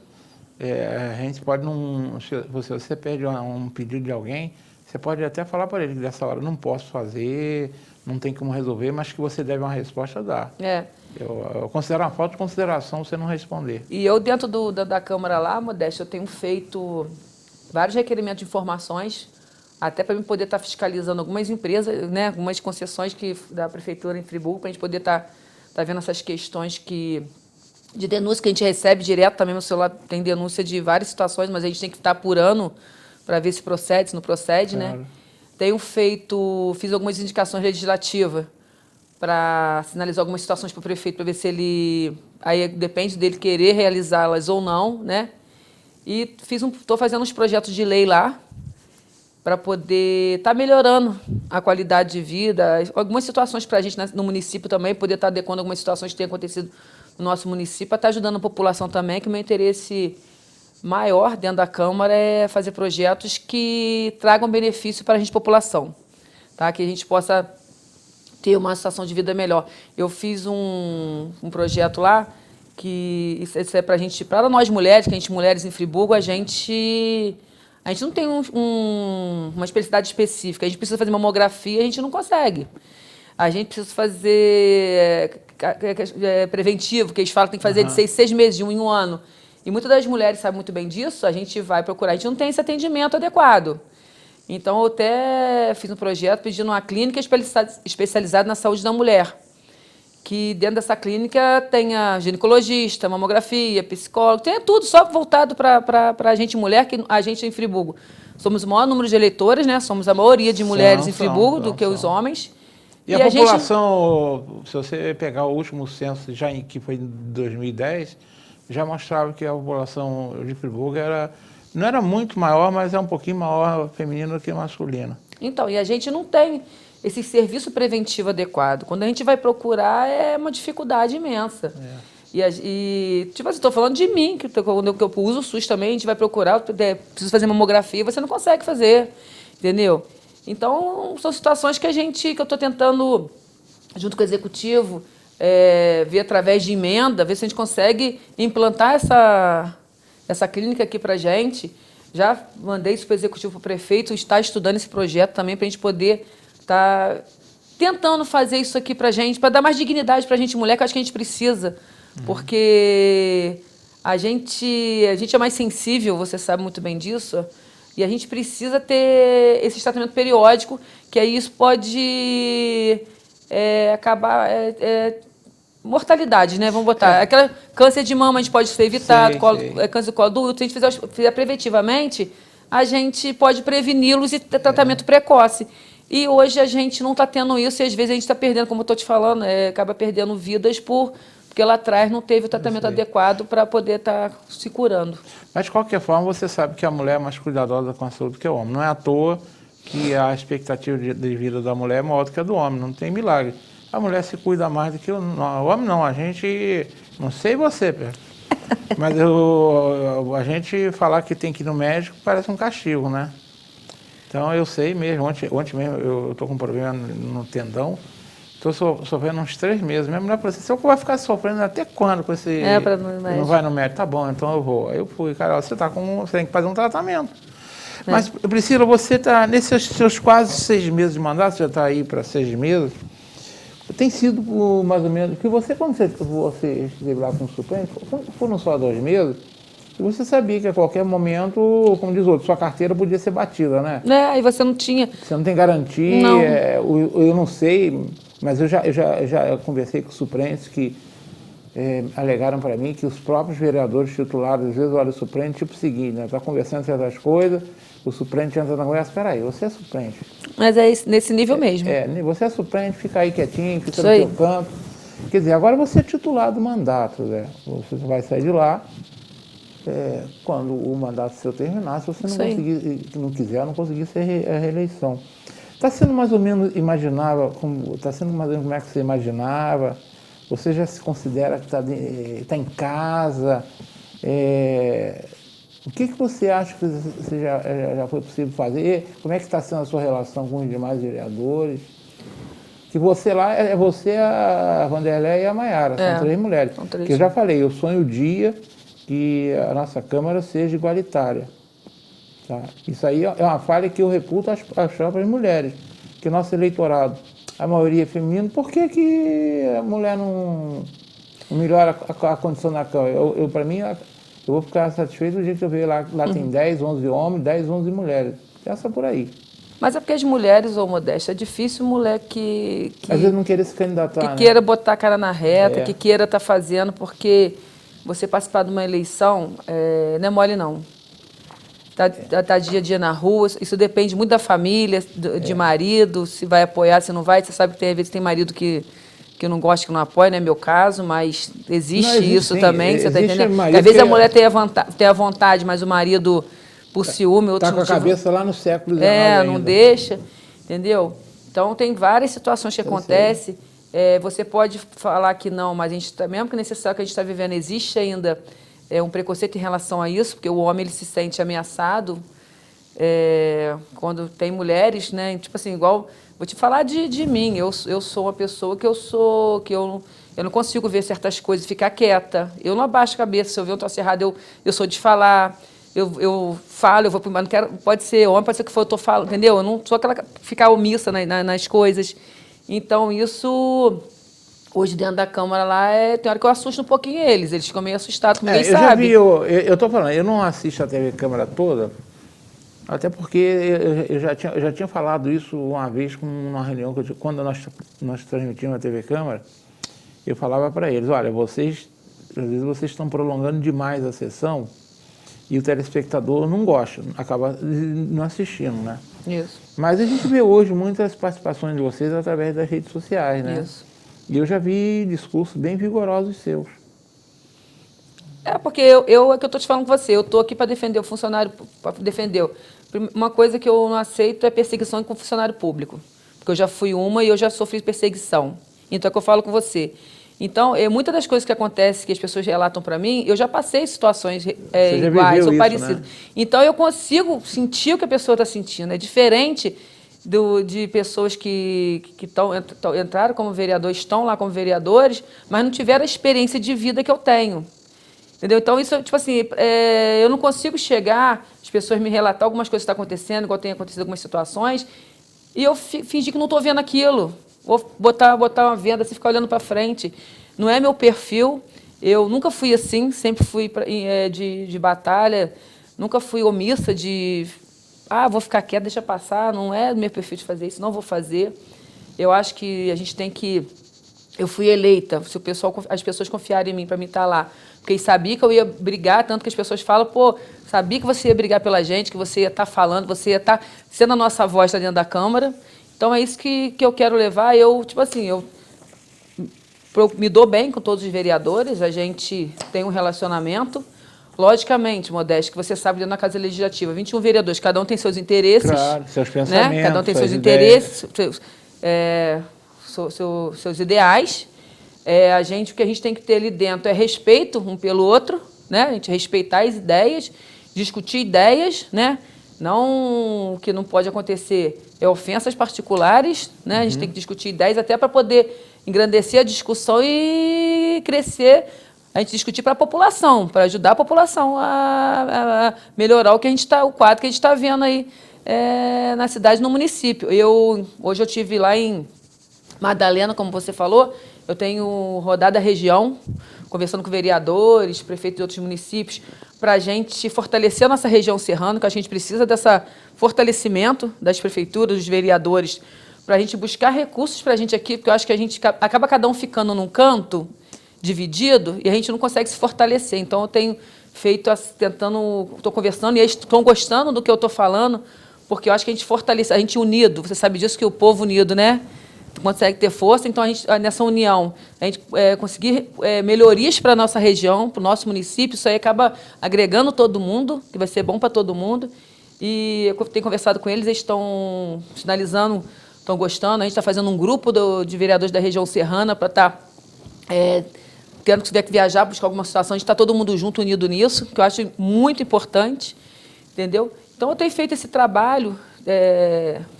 a gente pode não... Se você pede um pedido de alguém, você pode até falar para ele que dessa hora não posso fazer, não tem como resolver, mas que você deve uma resposta dar. Eu considero uma falta de consideração você não responder. E eu, dentro da Câmara lá, Modéstia, eu tenho feito vários requerimentos de informações, até para mim poder estar fiscalizando algumas empresas, né, algumas concessões da Prefeitura em Friburgo, para a gente poder estar vendo essas questões de denúncia que a gente recebe direto. Também no celular tem denúncia de várias situações, mas a gente tem que estar apurando para ver se procede, se não procede, claro, né? Fiz algumas indicações legislativas para sinalizar algumas situações para o prefeito, para ver se ele... Aí depende dele querer realizá-las ou não, né? E estou fazendo uns projetos de lei lá para poder estar melhorando a qualidade de vida, algumas situações para a gente no município também, poder estar adequando algumas situações que têm acontecido no nosso município, para estar ajudando a população também, que o meu interesse maior dentro da Câmara é fazer projetos que tragam benefício para a gente, população, tá? Que a gente possa ter uma situação de vida melhor. Eu fiz um projeto lá, que isso é para nós mulheres, que a gente, mulheres em Friburgo, a gente não tem uma especialidade específica. A gente precisa fazer mamografia, a gente não consegue. A gente precisa fazer preventivo, que eles falam que tem que fazer de 6 meses, de 1 em 1 ano. E muitas das mulheres sabem muito bem disso, a gente vai procurar, a gente não tem esse atendimento adequado. Então, eu até fiz um projeto pedindo uma clínica especializada na saúde da mulher, que dentro dessa clínica tenha ginecologista, mamografia, psicólogo, tenha tudo só voltado para a gente mulher, que a gente em Friburgo somos o maior número de eleitoras, né? Somos a maioria de mulheres em Friburgo do que os homens. E a população, se você pegar o último censo, que foi em 2010, já mostrava que a população de Friburgo não era muito maior, mas é um pouquinho maior feminina do que masculina. Então, e a gente não tem esse serviço preventivo adequado. Quando a gente vai procurar, é uma dificuldade imensa. Tipo assim, estou falando de mim, que quando eu uso o SUS também, a gente vai procurar, preciso fazer mamografia, você não consegue fazer, entendeu? Então, são situações que eu estou tentando, junto com o Executivo, ver através de emenda, ver se a gente consegue implantar essa clínica aqui para a gente. Já mandei isso para o Executivo, para o prefeito, está estudando esse projeto também para a gente poder estar tentando fazer isso aqui para a gente, para dar mais dignidade para a gente mulher, que eu acho que a gente precisa, porque a gente é mais sensível, você sabe muito bem disso, e a gente precisa ter esse tratamento periódico, que aí isso pode acabar... mortalidade, né? Vamos botar. Aquela câncer de mama a gente pode ser evitado, câncer do colo do útero. Se a gente fizer preventivamente, a gente pode preveni-los e ter tratamento precoce. E hoje a gente não está tendo isso e às vezes a gente está perdendo, como eu estou te falando, acaba perdendo vidas porque lá atrás não teve o tratamento adequado para poder estar se curando. Mas, de qualquer forma, você sabe que a mulher é mais cuidadosa com a saúde que o homem. Não é à toa que a expectativa de vida da mulher é maior do que a do homem. Não tem milagre. A mulher se cuida mais do que o homem, não. A gente... Não sei você, Pedro. Mas a gente falar que tem que ir no médico parece um castigo, né? Então, eu sei mesmo. Ontem mesmo eu estou com um problema no tendão. Estou sofrendo uns 3 meses. Minha mulher falou assim, você vai ficar sofrendo até quando com esse... não vai no médico? Tá bom, então eu vou. Aí eu fui. Cara, você tem que fazer um tratamento. Mas, Priscila, você está... Nesses seus quase 6 meses de mandato, você já está aí para 6 meses... Tem sido mais ou menos... Que quando você esteve lá com o Supremo, foram só 2 meses, e você sabia que a qualquer momento, como diz o outro, sua carteira podia ser batida, né? Aí você não tinha... Você não tem garantia, não. Eu não sei, mas eu já conversei com o Supremo que alegaram para mim que os próprios vereadores titulares, às vezes, olha, o suplente, tipo o seguinte, né? Está conversando certas coisas, o suplente entra na conversa, espera aí, você é suplente. Mas é nesse nível mesmo. Você é suplente, fica aí quietinho, fica Isso no aí. seu canto. Quer dizer, agora você é titular do mandato, né? Você vai sair de lá quando o mandato seu terminar, se você não quiser, não conseguir ser a reeleição. Está sendo mais ou menos está sendo mais ou menos como é que você imaginava? Você já se considera que está em casa? O que você acha que você já foi possível fazer? Como é que está sendo a sua relação com os demais vereadores? Que você lá, você, a Vanderlei e a Maiara, são 3 mulheres. São 3. Que eu já falei, eu sonho o dia que a nossa Câmara seja igualitária. Tá? Isso aí é uma falha que eu reputo às próprias mulheres, que nosso eleitorado, a maioria é feminino, por que a mulher não melhora a condição da Câmara? Para mim, eu vou ficar satisfeito do jeito que eu vejo lá tem 10, 11 homens, 10, 11 mulheres. Essa por aí. Mas é porque as mulheres, ô Modéstia, é difícil mulher que às vezes não querer se candidatar, que queira botar a cara na reta, que queira estar fazendo, porque você participar de uma eleição não é mole não. Tá dia a dia na rua, isso depende muito da família, de marido, se vai apoiar, se não vai. Você sabe que às vezes tem marido que não gosta, que não apoia, não é meu caso, mas existe isso também, você está entendendo? Às vezes a mulher tem a vontade, mas o marido, por ciúme, outros está com a cabeça lá no século XIX não deixa, entendeu? Então tem várias situações que acontecem. Você pode falar que não, mas a gente mesmo que necessário que a gente está vivendo, existe ainda um preconceito em relação a isso, porque o homem ele se sente ameaçado quando tem mulheres, né? Tipo assim, igual, vou te falar de mim, eu sou uma pessoa que eu não consigo ver certas coisas e ficar quieta. Eu não abaixo a cabeça, se eu ver um troço errado, eu sou de falar, eu falo, eu vou não quero, pode ser homem, pode ser que for, eu estou falando, entendeu? Eu não sou aquela ficar omissa nas coisas. Então, isso, hoje dentro da Câmara lá, tem hora que eu assusto um pouquinho eles ficam meio assustados, como ninguém sabe. Eu estou falando, eu não assisto a TV Câmara toda, até porque eu já tinha falado isso uma vez numa reunião, quando nós transmitimos a TV Câmara, eu falava para eles, olha, às vezes vocês estão prolongando demais a sessão e o telespectador não gosta, acaba não assistindo, né? Isso. Mas a gente vê hoje muitas participações de vocês através das redes sociais, né? Isso. E eu já vi discursos bem vigorosos seus. Porque é o que eu estou te falando com você, eu estou aqui para defender o funcionário, para defender. Uma coisa que eu não aceito é perseguição com o funcionário público, porque eu já fui uma e eu já sofri perseguição. Então é o que eu falo com você. Então, muitas das coisas que acontecem, que as pessoas relatam para mim, eu já passei situações iguais ou parecidas. Né? Então, eu consigo sentir o que a pessoa está sentindo. É diferente de pessoas que entraram como vereadores, estão lá como vereadores, mas não tiveram a experiência de vida que eu tenho. Entendeu? Então, isso, tipo assim, eu não consigo chegar, as pessoas me relatar algumas coisas que estão acontecendo, igual tem acontecido algumas situações, e eu fingir que não estou vendo aquilo. Vou botar uma venda, assim, ficar olhando para frente. Não é meu perfil. Eu nunca fui assim, sempre fui de batalha, nunca fui omissa vou ficar quieta, deixa passar. Não é meu perfil de fazer isso, não vou fazer. Eu acho que a gente tem que... Eu fui eleita, se as pessoas confiarem em mim para mim estar lá. Porque sabia que eu ia brigar, tanto que as pessoas falam, sabia que você ia brigar pela gente, que você ia estar falando, você ia estar sendo a nossa voz lá dentro da Câmara. Então, é isso que eu quero levar. Eu me dou bem com todos os vereadores, a gente tem um relacionamento. Logicamente, Modéstia, que você sabe, dentro da Casa Legislativa, 21 vereadores, cada um tem seus interesses. Claro, seus pensamentos, né? Cada um tem seus interesses, seus ideais. O que a gente tem que ter ali dentro é respeito um pelo outro, né? A gente respeitar as ideias, discutir ideias, né? Não, o que não pode acontecer é ofensas particulares, né? A gente tem que discutir ideias até para poder engrandecer a discussão e crescer. A gente discutir para a população, para ajudar a população a melhorar o quadro que a gente está vendo aí na cidade, no município. Hoje eu estive lá em Madalena, como você falou, eu tenho rodado a região, conversando com vereadores, prefeitos de outros municípios, para a gente fortalecer a nossa região serrana, que a gente precisa desse fortalecimento das prefeituras, dos vereadores, para a gente buscar recursos para a gente aqui, porque eu acho que a gente acaba cada um ficando num canto, dividido e a gente não consegue se fortalecer. Então, eu tenho feito, estou conversando e eles estão gostando do que eu estou falando, porque eu acho que a gente fortalece, a gente unido, você sabe disso, que o povo unido, né, consegue ter força. Então, nessa união, a gente conseguir melhorias para a nossa região, para o nosso município, isso aí acaba agregando todo mundo, que vai ser bom para todo mundo. E eu tenho conversado com eles, eles estão sinalizando, estão gostando. A gente está fazendo um grupo de vereadores da região serrana para estar, quando tiver que viajar, buscar alguma situação, a gente está todo mundo junto, unido nisso, que eu acho muito importante, entendeu? Então, eu tenho feito esse trabalho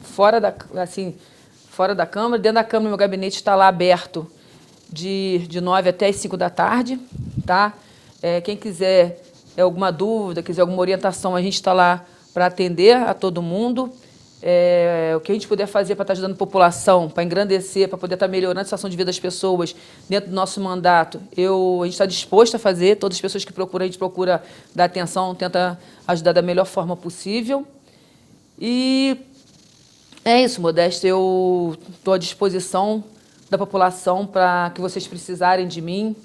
fora da Câmara. Dentro da Câmara, meu gabinete está lá aberto de 9 até as 5 da tarde. Tá? Quem quiser alguma dúvida, quiser alguma orientação, a gente está lá para atender a todo mundo. O que a gente puder fazer para estar ajudando a população, para engrandecer, para poder estar melhorando a situação de vida das pessoas dentro do nosso mandato, a gente está disposto a fazer. Todas as pessoas que procuram, a gente procura dar atenção, tenta ajudar da melhor forma possível. E é isso, Modesto. Eu estou à disposição da população para que vocês precisarem de mim.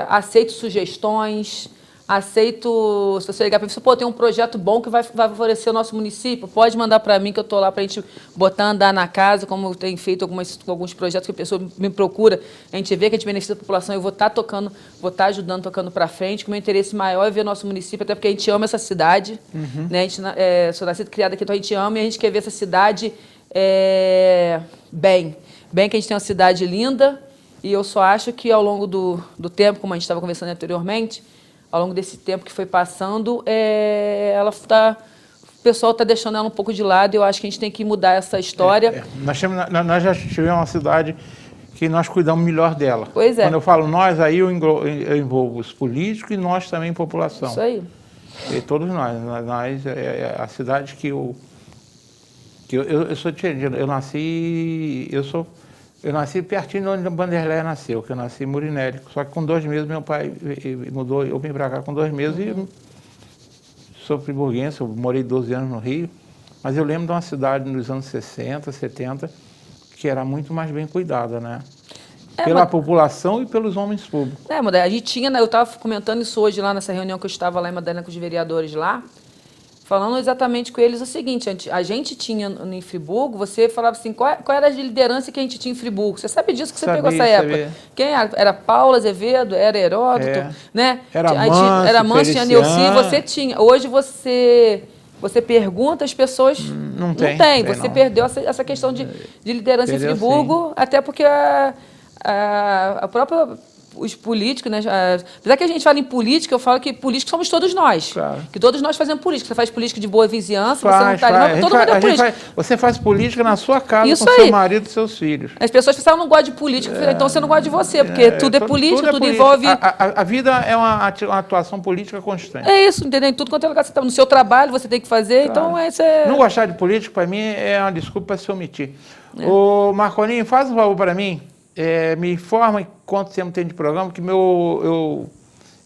Aceito sugestões. Aceito, se você ligar para mim, pô, tem um projeto bom que vai favorecer o nosso município, pode mandar para mim, que eu estou lá para a gente botar, andar na casa, como eu tenho feito alguns projetos que a pessoa me procura, a gente vê que a gente beneficia a população, eu vou estar tocando, vou estar ajudando, tocando para frente, que o meu interesse maior é ver nosso município, até porque a gente ama essa cidade, né? A gente, sou nascida e criada aqui, então a gente ama e a gente quer ver essa cidade bem, que a gente tem uma cidade linda, e eu só acho que ao longo do tempo, como a gente estava conversando anteriormente, ao longo desse tempo que foi passando, o pessoal está deixando ela um pouco de lado, e eu acho que a gente tem que mudar essa história. Nós já tivemos uma cidade que nós cuidamos melhor dela. Pois é. Quando eu falo nós, aí eu envolvo os políticos e nós também, população. Isso aí. E todos nós. A cidade que eu sou diferente. Eu nasci pertinho de onde o Vanderlei nasceu, que eu nasci em Murinelli. Só que com 2 meses meu pai mudou, eu vim para cá com 2 meses e sou friburguense, eu morei 12 anos no Rio. Mas eu lembro de uma cidade nos anos 60, 70, que era muito mais bem cuidada, né? Pela população e pelos homens públicos. A gente tinha, eu estava comentando isso hoje lá nessa reunião que eu estava lá em Madalena com os vereadores lá, falando exatamente com eles o seguinte: a gente tinha em Friburgo, você falava assim, qual era a liderança que a gente tinha em Friburgo? Você sabe disso, que você pegou essa época? Quem era? Era Paula Azevedo, era Heródoto, né? Era Mâncio, tinha Neuci, você tinha. Hoje você pergunta, as pessoas não tem. Você perdeu essa questão de liderança em Friburgo, até porque a própria... os políticos, né? Apesar que a gente fala em política, eu falo que políticos somos todos nós. Claro. Que todos nós fazemos política. Você faz política de boa vizinhança, você não está ali, todo mundo é político. Você faz política na sua casa, com seu marido e seus filhos. As pessoas pensam, não gosta de política, então você não gosta de você, porque tudo é política, tudo envolve... A vida é uma atuação política constante. É isso, entendeu? Em tudo quanto é lugar você está. No seu trabalho você tem que fazer, então Não gostar de política, para mim, é uma desculpa para se omitir. Ô, Marcolinho, faz um favor para mim. Me informa quanto tempo tem de programa, que eu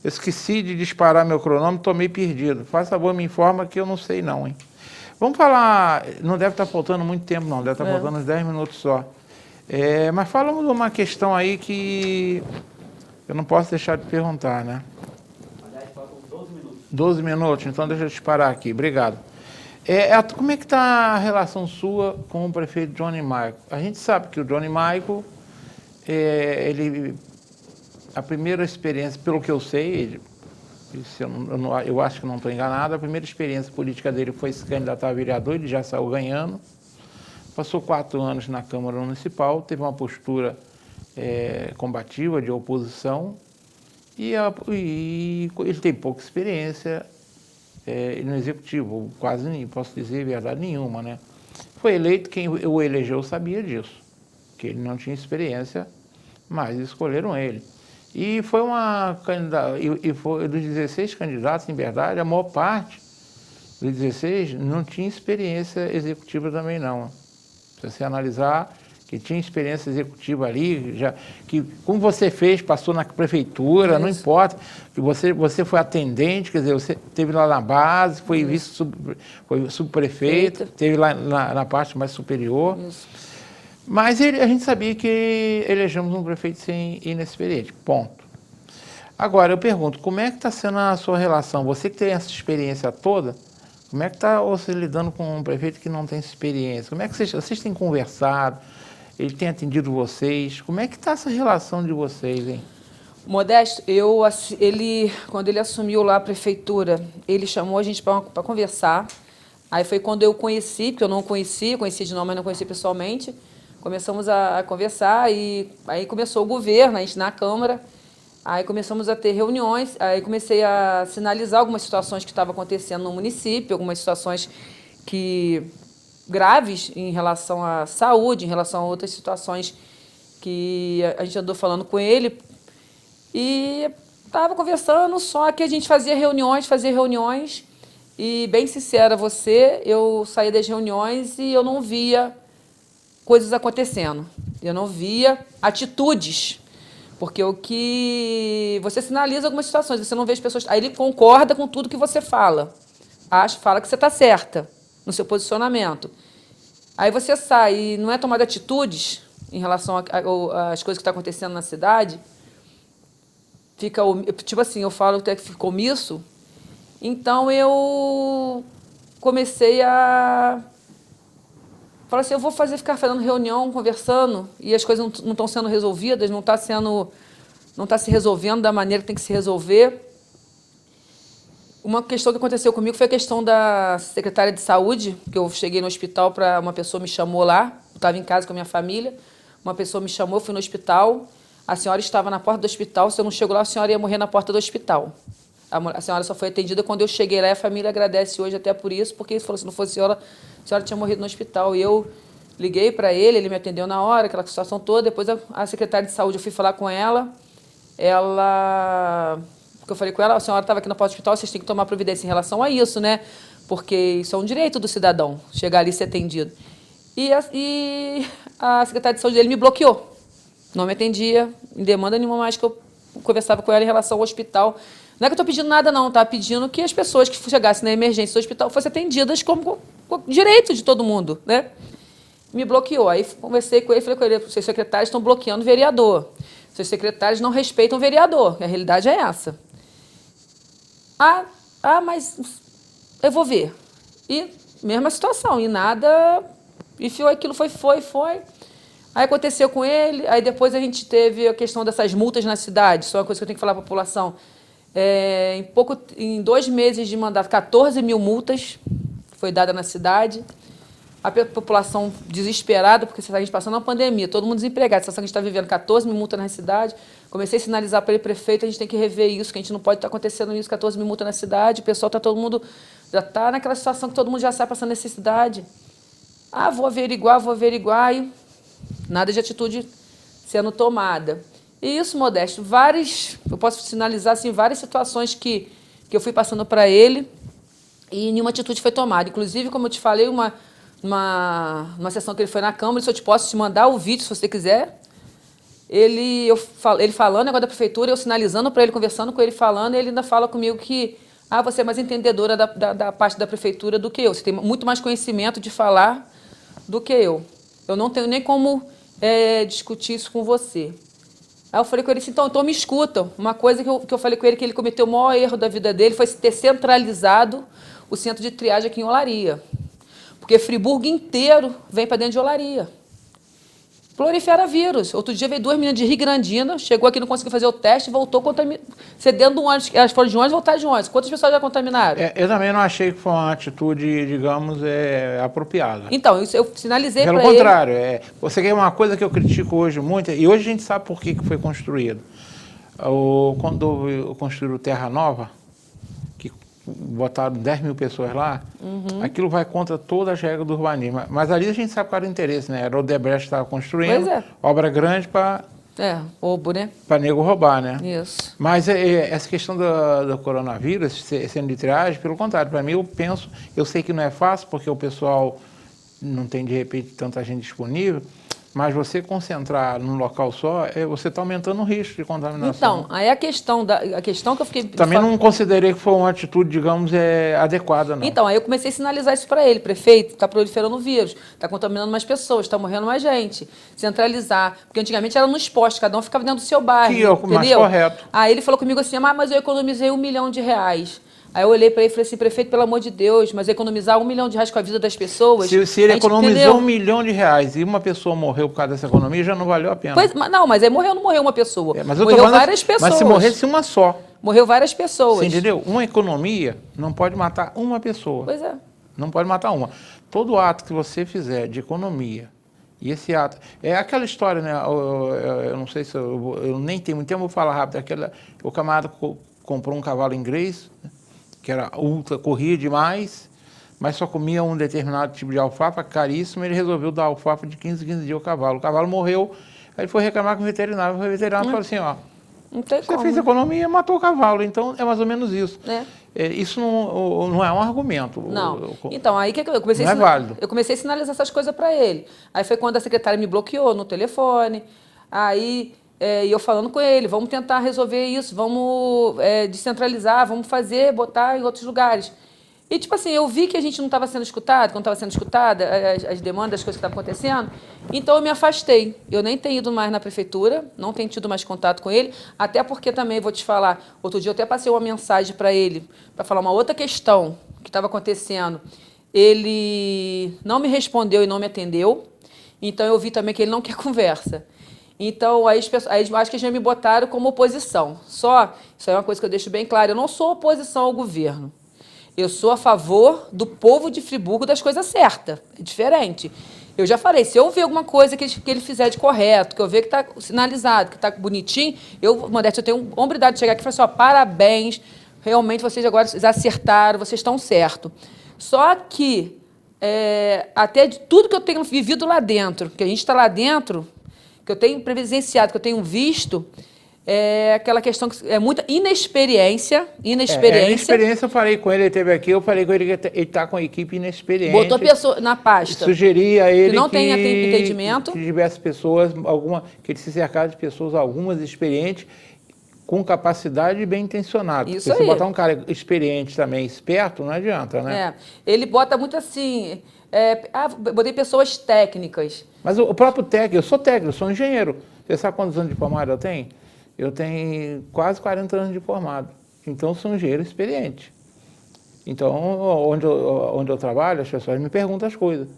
esqueci de disparar meu cronômetro, estou meio perdido. Faz favor, me informa que eu não sei não, hein? Vamos falar, não deve estar faltando muito tempo não, deve estar faltando uns 10 minutos só. Mas falamos de uma questão aí que eu não posso deixar de perguntar, né? 12 minutos, então deixa eu disparar aqui, obrigado. Como é que está a relação sua com o prefeito Johnny Michael? A gente sabe que o Johnny Michael... a primeira experiência, pelo que eu sei, eu acho que não estou enganado, a primeira experiência política dele foi se candidatar a vereador, ele já saiu ganhando, passou 4 anos na Câmara Municipal, teve uma postura combativa, de oposição, e ele tem pouca experiência no Executivo, quase nem, posso dizer verdade nenhuma, né? Foi eleito, quem o elegeu sabia disso, que ele não tinha experiência, mas escolheram ele. E foi uma candidata, e foi dos 16 candidatos, em verdade, a maior parte dos 16 não tinha experiência executiva também não. Se você analisar, que tinha experiência executiva ali, que como você fez, passou na prefeitura, não importa, que você foi atendente, quer dizer, você esteve lá na base, foi foi subprefeito, esteve lá na parte mais superior. Mas a gente sabia que elegemos um prefeito inexperiente, ponto. Agora, eu pergunto, como é que está sendo a sua relação? Você que tem essa experiência toda, como é que está você lidando com um prefeito que não tem experiência? Como é que vocês têm conversado? Ele tem atendido vocês? Como é que está essa relação de vocês, hein? Modesto, quando ele assumiu lá a prefeitura, ele chamou a gente para conversar. Aí foi quando eu conheci, porque eu não conhecia de nome, mas não conhecia pessoalmente. Começamos a conversar e aí começou o governo, a gente na Câmara. Aí começamos a ter reuniões, aí comecei a sinalizar algumas situações que estavam acontecendo no município, algumas situações graves em relação à saúde, em relação a outras situações que a gente andou falando com ele. E estava conversando, só que a gente fazia reuniões, e, bem sincera a você, eu saía das reuniões e eu não via coisas acontecendo. Eu não via atitudes. Porque você sinaliza algumas situações, você não vê as pessoas... Aí ele concorda com tudo que você fala. Fala que você está certa no seu posicionamento. Aí você sai e não é tomada atitudes em relação às coisas que estão acontecendo na cidade, fica, tipo assim, eu falo até que fica omisso. Então eu comecei a falar assim, eu vou ficar fazendo reunião, conversando, e as coisas não estão sendo resolvidas, não está se resolvendo da maneira que tem que se resolver. Uma questão que aconteceu comigo foi a questão da secretária de saúde, que eu cheguei no hospital, uma pessoa me chamou lá, eu estava em casa com a minha família, uma pessoa me chamou, eu fui no hospital, a senhora estava na porta do hospital, se eu não chego lá, a senhora ia morrer na porta do hospital. A senhora só foi atendida quando eu cheguei lá, e a família agradece hoje até por isso, porque ele falou, se não fosse a senhora tinha morrido no hospital. E eu liguei para ele me atendeu na hora, aquela situação toda. Depois a secretária de saúde, eu fui falar com ela, porque eu falei com ela, a senhora estava aqui na porta do hospital, vocês têm que tomar providência em relação a isso, né? Porque isso é um direito do cidadão, chegar ali e ser atendido. E a secretária de saúde dele me bloqueou. Não me atendia, em demanda nenhuma mais que eu conversava com ela em relação ao hospital. Não é que eu estou pedindo nada, não. Estava pedindo que as pessoas que chegassem na emergência do hospital fossem atendidas como direito de todo mundo, né? Me bloqueou. Aí conversei com ele, falei com ele, seus secretários estão bloqueando o vereador. Seus secretários não respeitam o vereador. A realidade é essa. Mas eu vou ver. E mesma situação, e nada... Enfiou aquilo, foi. Aí aconteceu com ele, aí depois a gente teve a questão dessas multas na cidade, isso é uma coisa que eu tenho que falar para a população. Em 2 meses de mandato, 14 mil multas foi dada na cidade. A população desesperada, porque a gente passando uma pandemia, todo mundo desempregado, a situação que a gente está vivendo, 14 mil multas na cidade. Comecei a sinalizar para ele, prefeito, a gente tem que rever isso, que a gente não pode estar acontecendo isso, 14 mil multas na cidade, o pessoal está todo mundo, já está naquela situação que todo mundo já sabe passando necessidade. Vou averiguar, e nada de atitude sendo tomada. E isso, Modesto, eu posso sinalizar assim, várias situações que eu fui passando para ele e nenhuma atitude foi tomada. Inclusive, como eu te falei, numa sessão que ele foi na Câmara, se eu posso te mandar o vídeo, se você quiser, ele falando negócio da prefeitura, eu sinalizando para ele, conversando com ele, falando, e ele ainda fala comigo que você é mais entendedora da parte da prefeitura do que eu. Você tem muito mais conhecimento de falar do que eu. Eu não tenho nem como discutir isso com você. Aí eu falei com ele assim, então me escuta. Uma coisa que eu falei com ele, que ele cometeu o maior erro da vida dele, foi ter centralizado o centro de triagem aqui em Olaria. Porque Friburgo inteiro vem para dentro de Olaria. Prolifera vírus. Outro dia veio 2 meninas de Rio Grandina, chegou aqui, não conseguiu fazer o teste, voltou dentro do ônibus. Elas foram de ônibus, voltaram de ônibus. Quantas pessoas já contaminaram? Eu também não achei que foi uma atitude, digamos, apropriada. Então, isso eu sinalizei para ele. Pelo contrário, você quer uma coisa que eu critico hoje muito, e hoje a gente sabe por que foi construído. Quando construíram Terra Nova, que botaram 10 mil pessoas lá, aquilo vai contra todas as regras do urbanismo. Mas ali a gente sabe qual era o interesse, né? Era o Odebrecht estava construindo, obra grande para... roubo, né? Para nego roubar, né? Isso. Mas essa questão do coronavírus, sendo de triagem, pelo contrário, para mim eu sei que não é fácil, porque o pessoal não tem, de repente, tanta gente disponível, Mas você concentrar num local só, você está aumentando o risco de contaminação. Então, aí a questão que eu fiquei... Também não considerei que foi uma atitude, digamos, adequada, não. Então, aí eu comecei a sinalizar isso para ele. Prefeito, está proliferando o vírus, está contaminando mais pessoas, está morrendo mais gente. Centralizar. Porque antigamente era nos postos, cada um ficava dentro do seu bairro. Que é o mais correto. Aí ele falou comigo assim, mas eu economizei R$1 milhão. Aí eu olhei para ele e falei assim, prefeito, pelo amor de Deus, mas economizar R$1 milhão com a vida das pessoas... Se ele economizou R$1 milhão e uma pessoa morreu por causa dessa economia, já não valeu a pena. Mas aí não morreu uma pessoa. Morreu várias pessoas. Mas se morresse uma só. Morreu várias pessoas. Você entendeu? Uma economia não pode matar uma pessoa. Pois é. Não pode matar uma. Todo ato que você fizer de economia, e esse ato... É aquela história, né? Eu não sei se eu nem tenho muito tempo, vou falar rápido. O camarada comprou um cavalo inglês, que era corria demais, mas só comia um determinado tipo de alfafa, caríssimo, ele resolveu dar alfafa de 15 dias ao cavalo. O cavalo morreu, aí ele foi reclamar com o veterinário. O veterinário falou assim, você fez economia, matou o cavalo. Então, é mais ou menos isso. Isso não é um argumento. Não. Então, aí que eu comecei não é válido. Eu comecei a sinalizar essas coisas para ele. Aí foi quando a secretária me bloqueou no telefone, aí... E eu falando com ele, vamos tentar resolver isso, vamos descentralizar, vamos botar em outros lugares. E, tipo assim, eu vi que a gente não estava sendo escutado, quando estava sendo escutada, as demandas, as coisas que estavam acontecendo, então eu me afastei. Eu nem tenho ido mais na prefeitura, não tenho tido mais contato com ele, até porque também, vou te falar, outro dia eu até passei uma mensagem para ele, para falar uma outra questão que estava acontecendo. Ele não me respondeu e não me atendeu, então eu vi também que ele não quer conversa. Então, aí acho que já me botaram como oposição. Só, isso é uma coisa que eu deixo bem claro, eu não sou oposição ao governo. Eu sou a favor do povo de Friburgo das coisas certas. É diferente. Eu já falei, se eu ver alguma coisa que ele fizer de correto, que eu ver que está sinalizado, que está bonitinho, Modéstia, eu tenho hombridade de chegar aqui e falar assim, parabéns, realmente vocês agora acertaram, vocês estão certos. Só que, até de tudo que eu tenho vivido lá dentro, que a gente está lá dentro... que eu tenho presenciado, que eu tenho visto, é aquela questão que é muita inexperiência. Inexperiência, eu falei com ele esteve aqui, eu falei com ele que ele está com a equipe inexperiente. Botou pessoa na pasta. Sugeri a ele que não tenha entendimento. Que tivesse pessoas, que ele se cercasse de pessoas, algumas experientes, com capacidade e bem intencionado. Isso porque aí. Se botar um cara experiente também, esperto, não adianta, né? Ele bota muito assim... botei pessoas técnicas. Mas o próprio técnico, eu sou técnico, eu sou engenheiro. Você sabe quantos anos de formado eu tenho? Eu tenho quase 40 anos de formado. Então, eu sou um engenheiro experiente. Então, onde eu trabalho, as pessoas me perguntam as coisas.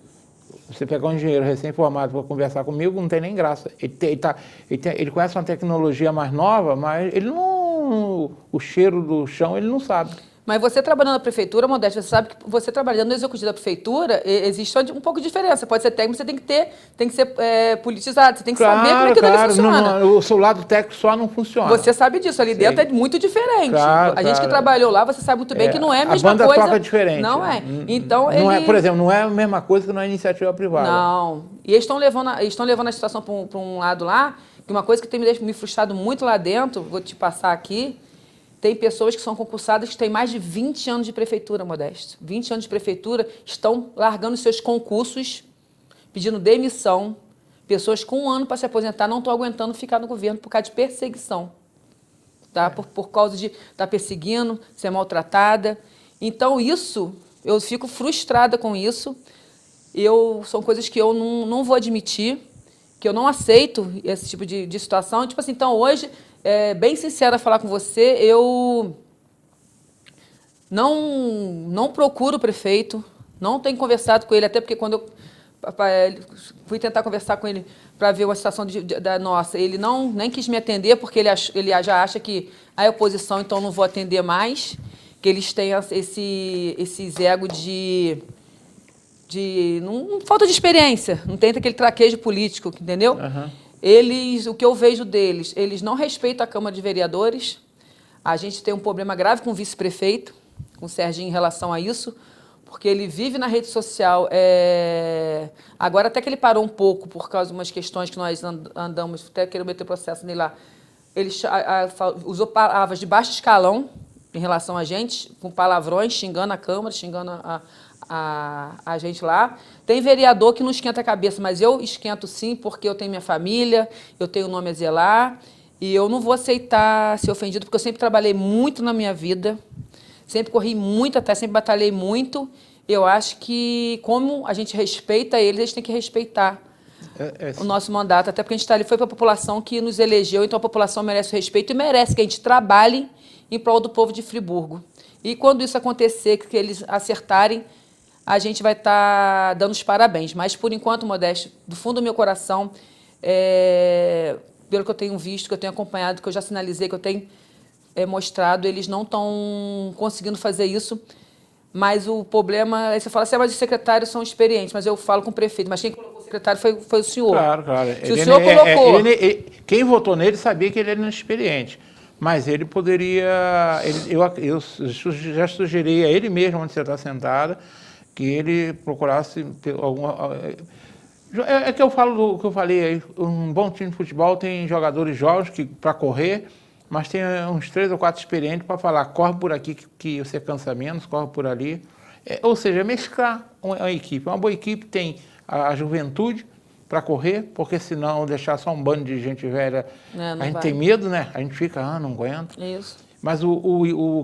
Você pegar um engenheiro recém-formado para conversar comigo, não tem nem graça. Ele conhece uma tecnologia mais nova, mas ele não... O cheiro do chão, ele não sabe. Mas você trabalhando na prefeitura, Modéstia, você sabe que você trabalhando no executivo da prefeitura, existe um pouco de diferença. Pode ser técnico, você tem que ser politizado, você tem que saber como é que ele funciona. O seu lado técnico só não funciona. Você sabe disso, ali dentro é muito diferente. A gente que trabalhou lá, você sabe muito bem que não é a mesma coisa. A banda toca diferente. Não é. Então, por exemplo, não é a mesma coisa que na iniciativa privada. Não. E eles estão levando a situação para um lado lá, que uma coisa que tem me frustrado muito lá dentro, vou te passar aqui. Tem pessoas que são concursadas que têm mais de 20 anos de prefeitura, Modesto. 20 anos de prefeitura, estão largando seus concursos, pedindo demissão. Pessoas com 1 ano para se aposentar não estão aguentando ficar no governo por causa de perseguição. Tá? Por causa de estar perseguindo, ser maltratada. Então, isso, eu fico frustrada com isso. São coisas que eu não vou admitir, que eu não aceito esse tipo de situação. Tipo assim, então, hoje... bem sincera falar com você, eu não procuro o prefeito, não tenho conversado com ele, até porque quando eu fui tentar conversar com ele para ver uma situação da nossa, ele nem quis me atender, porque ele já acha que a oposição, então não vou atender mais, que eles têm esses ego falta de experiência, não tem aquele traquejo político, entendeu? Uhum. O que eu vejo deles, eles não respeitam a Câmara de Vereadores. A gente tem um problema grave com o vice-prefeito, com o Serginho, em relação a isso, porque ele vive na rede social. Agora, até que ele parou um pouco, por causa de umas questões que nós andamos, até querendo meter processo nele lá. Ele usou palavras de baixo escalão em relação a gente, com palavrões, xingando a Câmara, xingando a gente lá. Tem vereador que não esquenta a cabeça, mas eu esquento sim, porque eu tenho minha família, eu tenho um nome a zelar, e eu não vou aceitar ser ofendido, porque eu sempre trabalhei muito na minha vida, sempre corri muito até, sempre batalhei muito. Eu acho que, como a gente respeita eles, a gente tem que respeitar o nosso mandato, até porque a gente está ali, foi para a população que nos elegeu, então a população merece o respeito e merece que a gente trabalhe em prol do povo de Friburgo. E quando isso acontecer, que eles acertarem, a gente vai estar dando os parabéns. Mas, por enquanto, Modesto, do fundo do meu coração, pelo que eu tenho visto, que eu tenho acompanhado, que eu já sinalizei, que eu tenho mostrado, eles não estão conseguindo fazer isso. Mas o problema, aí você fala assim, mas os secretários são experientes, mas eu falo com o prefeito, mas quem colocou o secretário foi o senhor. Claro. Se o senhor colocou... quem votou nele sabia que ele era inexperiente, mas ele poderia... Eu já sugeri a ele mesmo, onde você está sentada, que ele procurasse alguma... É que eu falo do que eu falei aí, um bom time de futebol tem jogadores jovens para correr, mas tem uns 3 ou 4 experientes para falar, corre por aqui que você cansa menos, corre por ali. Ou seja, mesclar uma equipe. Uma boa equipe tem a juventude para correr, porque senão deixar só um bando de gente velha, a gente tem medo, né? A gente fica, não aguento. Isso. Mas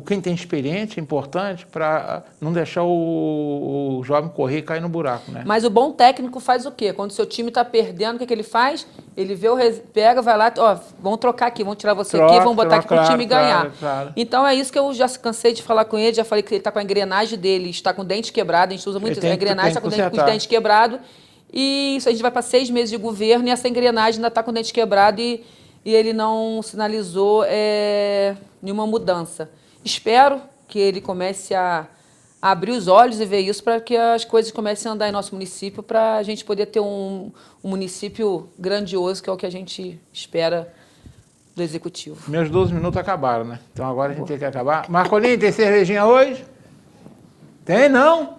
quem tem experiência é importante para não deixar o jovem correr e cair no buraco, né? Mas o bom técnico faz o quê? Quando o seu time está perdendo, o que ele faz? Ele vê pega, vai lá, vamos trocar aqui, vamos tirar você aqui, vamos botar aqui para o time ganhar. Claro. Então é isso que eu já cansei de falar com ele, já falei que ele está com a engrenagem dele, está com o dente quebrado, a gente usa muito isso, a engrenagem está com os dentes quebrados, e isso a gente vai para 6 meses de governo e essa engrenagem ainda está com o dente quebrado e ele não sinalizou nenhuma mudança. Espero que ele comece a abrir os olhos e ver isso para que as coisas comecem a andar em nosso município, para a gente poder ter um município grandioso, que é o que a gente espera do Executivo. Meus 12 minutos acabaram, né? Então agora a gente tem que acabar. Marcolinho, tem cervejinha hoje? Tem, não?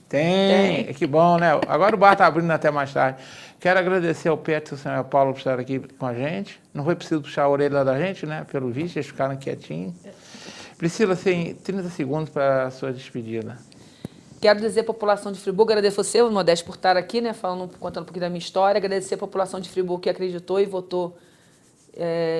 Tem. Que bom, né? Agora o bar está abrindo até mais tarde. Quero agradecer ao Petro e ao senhor Paulo por estar aqui com a gente. Não foi preciso puxar a orelha da gente, né? Pelo visto, eles ficaram quietinhos. Priscila, tem 30 segundos para a sua despedida. Quero dizer à população de Friburgo, agradecer você, Modesto, por estar aqui, né? Contando um pouquinho da minha história. Agradecer à população de Friburgo que acreditou e votou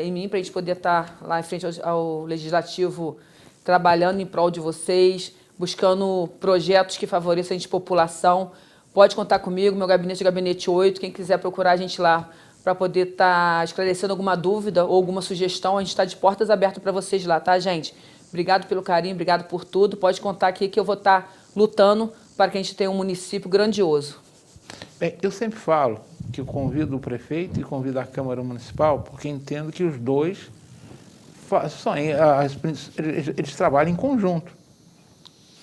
em mim, para a gente poder estar lá em frente ao Legislativo, trabalhando em prol de vocês, buscando projetos que favoreçam a gente, população. Pode contar comigo, meu gabinete é o Gabinete 8, quem quiser procurar a gente lá para poder estar esclarecendo alguma dúvida ou alguma sugestão, a gente está de portas abertas para vocês lá, tá, gente? Obrigado pelo carinho, obrigado por tudo. Pode contar aqui que eu vou estar lutando para que a gente tenha um município grandioso. Bem, eu sempre falo que eu convido o prefeito e convido a Câmara Municipal, porque entendo que os dois eles trabalham em conjunto.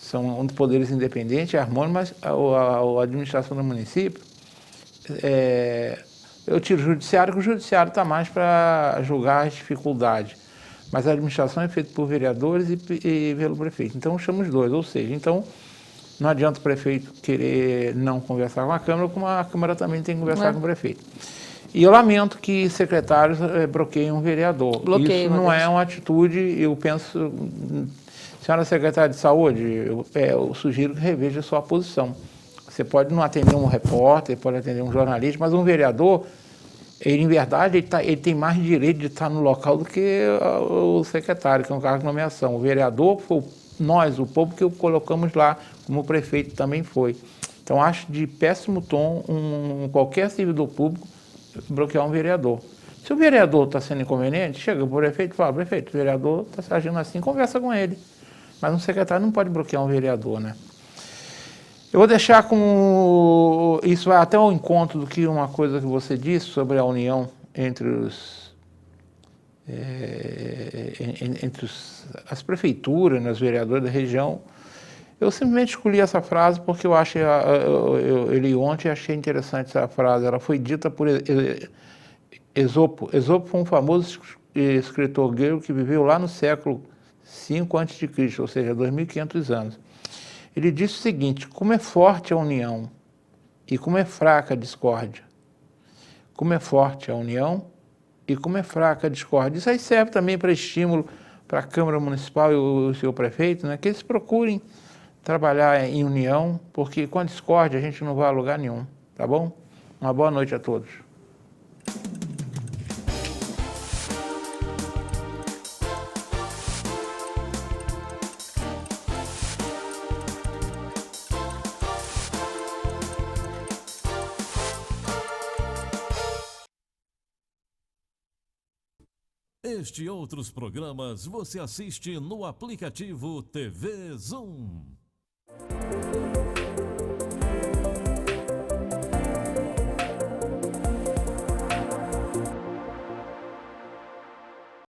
São poderes independentes, harmônicos, mas a administração do município, eu tiro o judiciário, porque o judiciário está mais para julgar as dificuldades. Mas a administração é feita por vereadores e pelo prefeito. Então, chama os dois, ou seja, então, não adianta o prefeito querer não conversar com a Câmara, como a Câmara também tem que conversar com o prefeito. E eu lamento que secretários bloqueiem um vereador. Isso não é uma atitude, eu penso... Senhora secretária de Saúde, eu sugiro que reveja a sua posição. Você pode não atender um repórter, pode atender um jornalista, mas um vereador, em verdade, ele tem mais direito de estar no local do que o secretário, que é um cargo de nomeação. O vereador foi nós, o povo, que o colocamos lá, como o prefeito também foi. Então, acho de péssimo tom qualquer servidor público bloquear um vereador. Se o vereador está sendo inconveniente, chega para o prefeito e fala, prefeito, o vereador está agindo assim, conversa com ele. Mas um secretário não pode bloquear um vereador, né? Eu vou deixar com... Isso vai até ao encontro do que uma coisa que você disse sobre a união entre as prefeituras, os vereadores da região. Eu simplesmente escolhi essa frase porque eu achei... Eu li ontem e achei interessante essa frase. Ela foi dita por Esopo. Esopo foi um famoso escritor grego que viveu lá no século 5 a.C., ou seja, 2.500 anos. Ele disse o seguinte, como é forte a união e como é fraca a discórdia. Como é forte a união e como é fraca a discórdia. Isso aí serve também para estímulo para a Câmara Municipal e o seu prefeito, né, que eles procurem trabalhar em união, porque com a discórdia a gente não vai a lugar nenhum, tá bom? Uma boa noite a todos. Este e outros programas você assiste no aplicativo TV Zoom.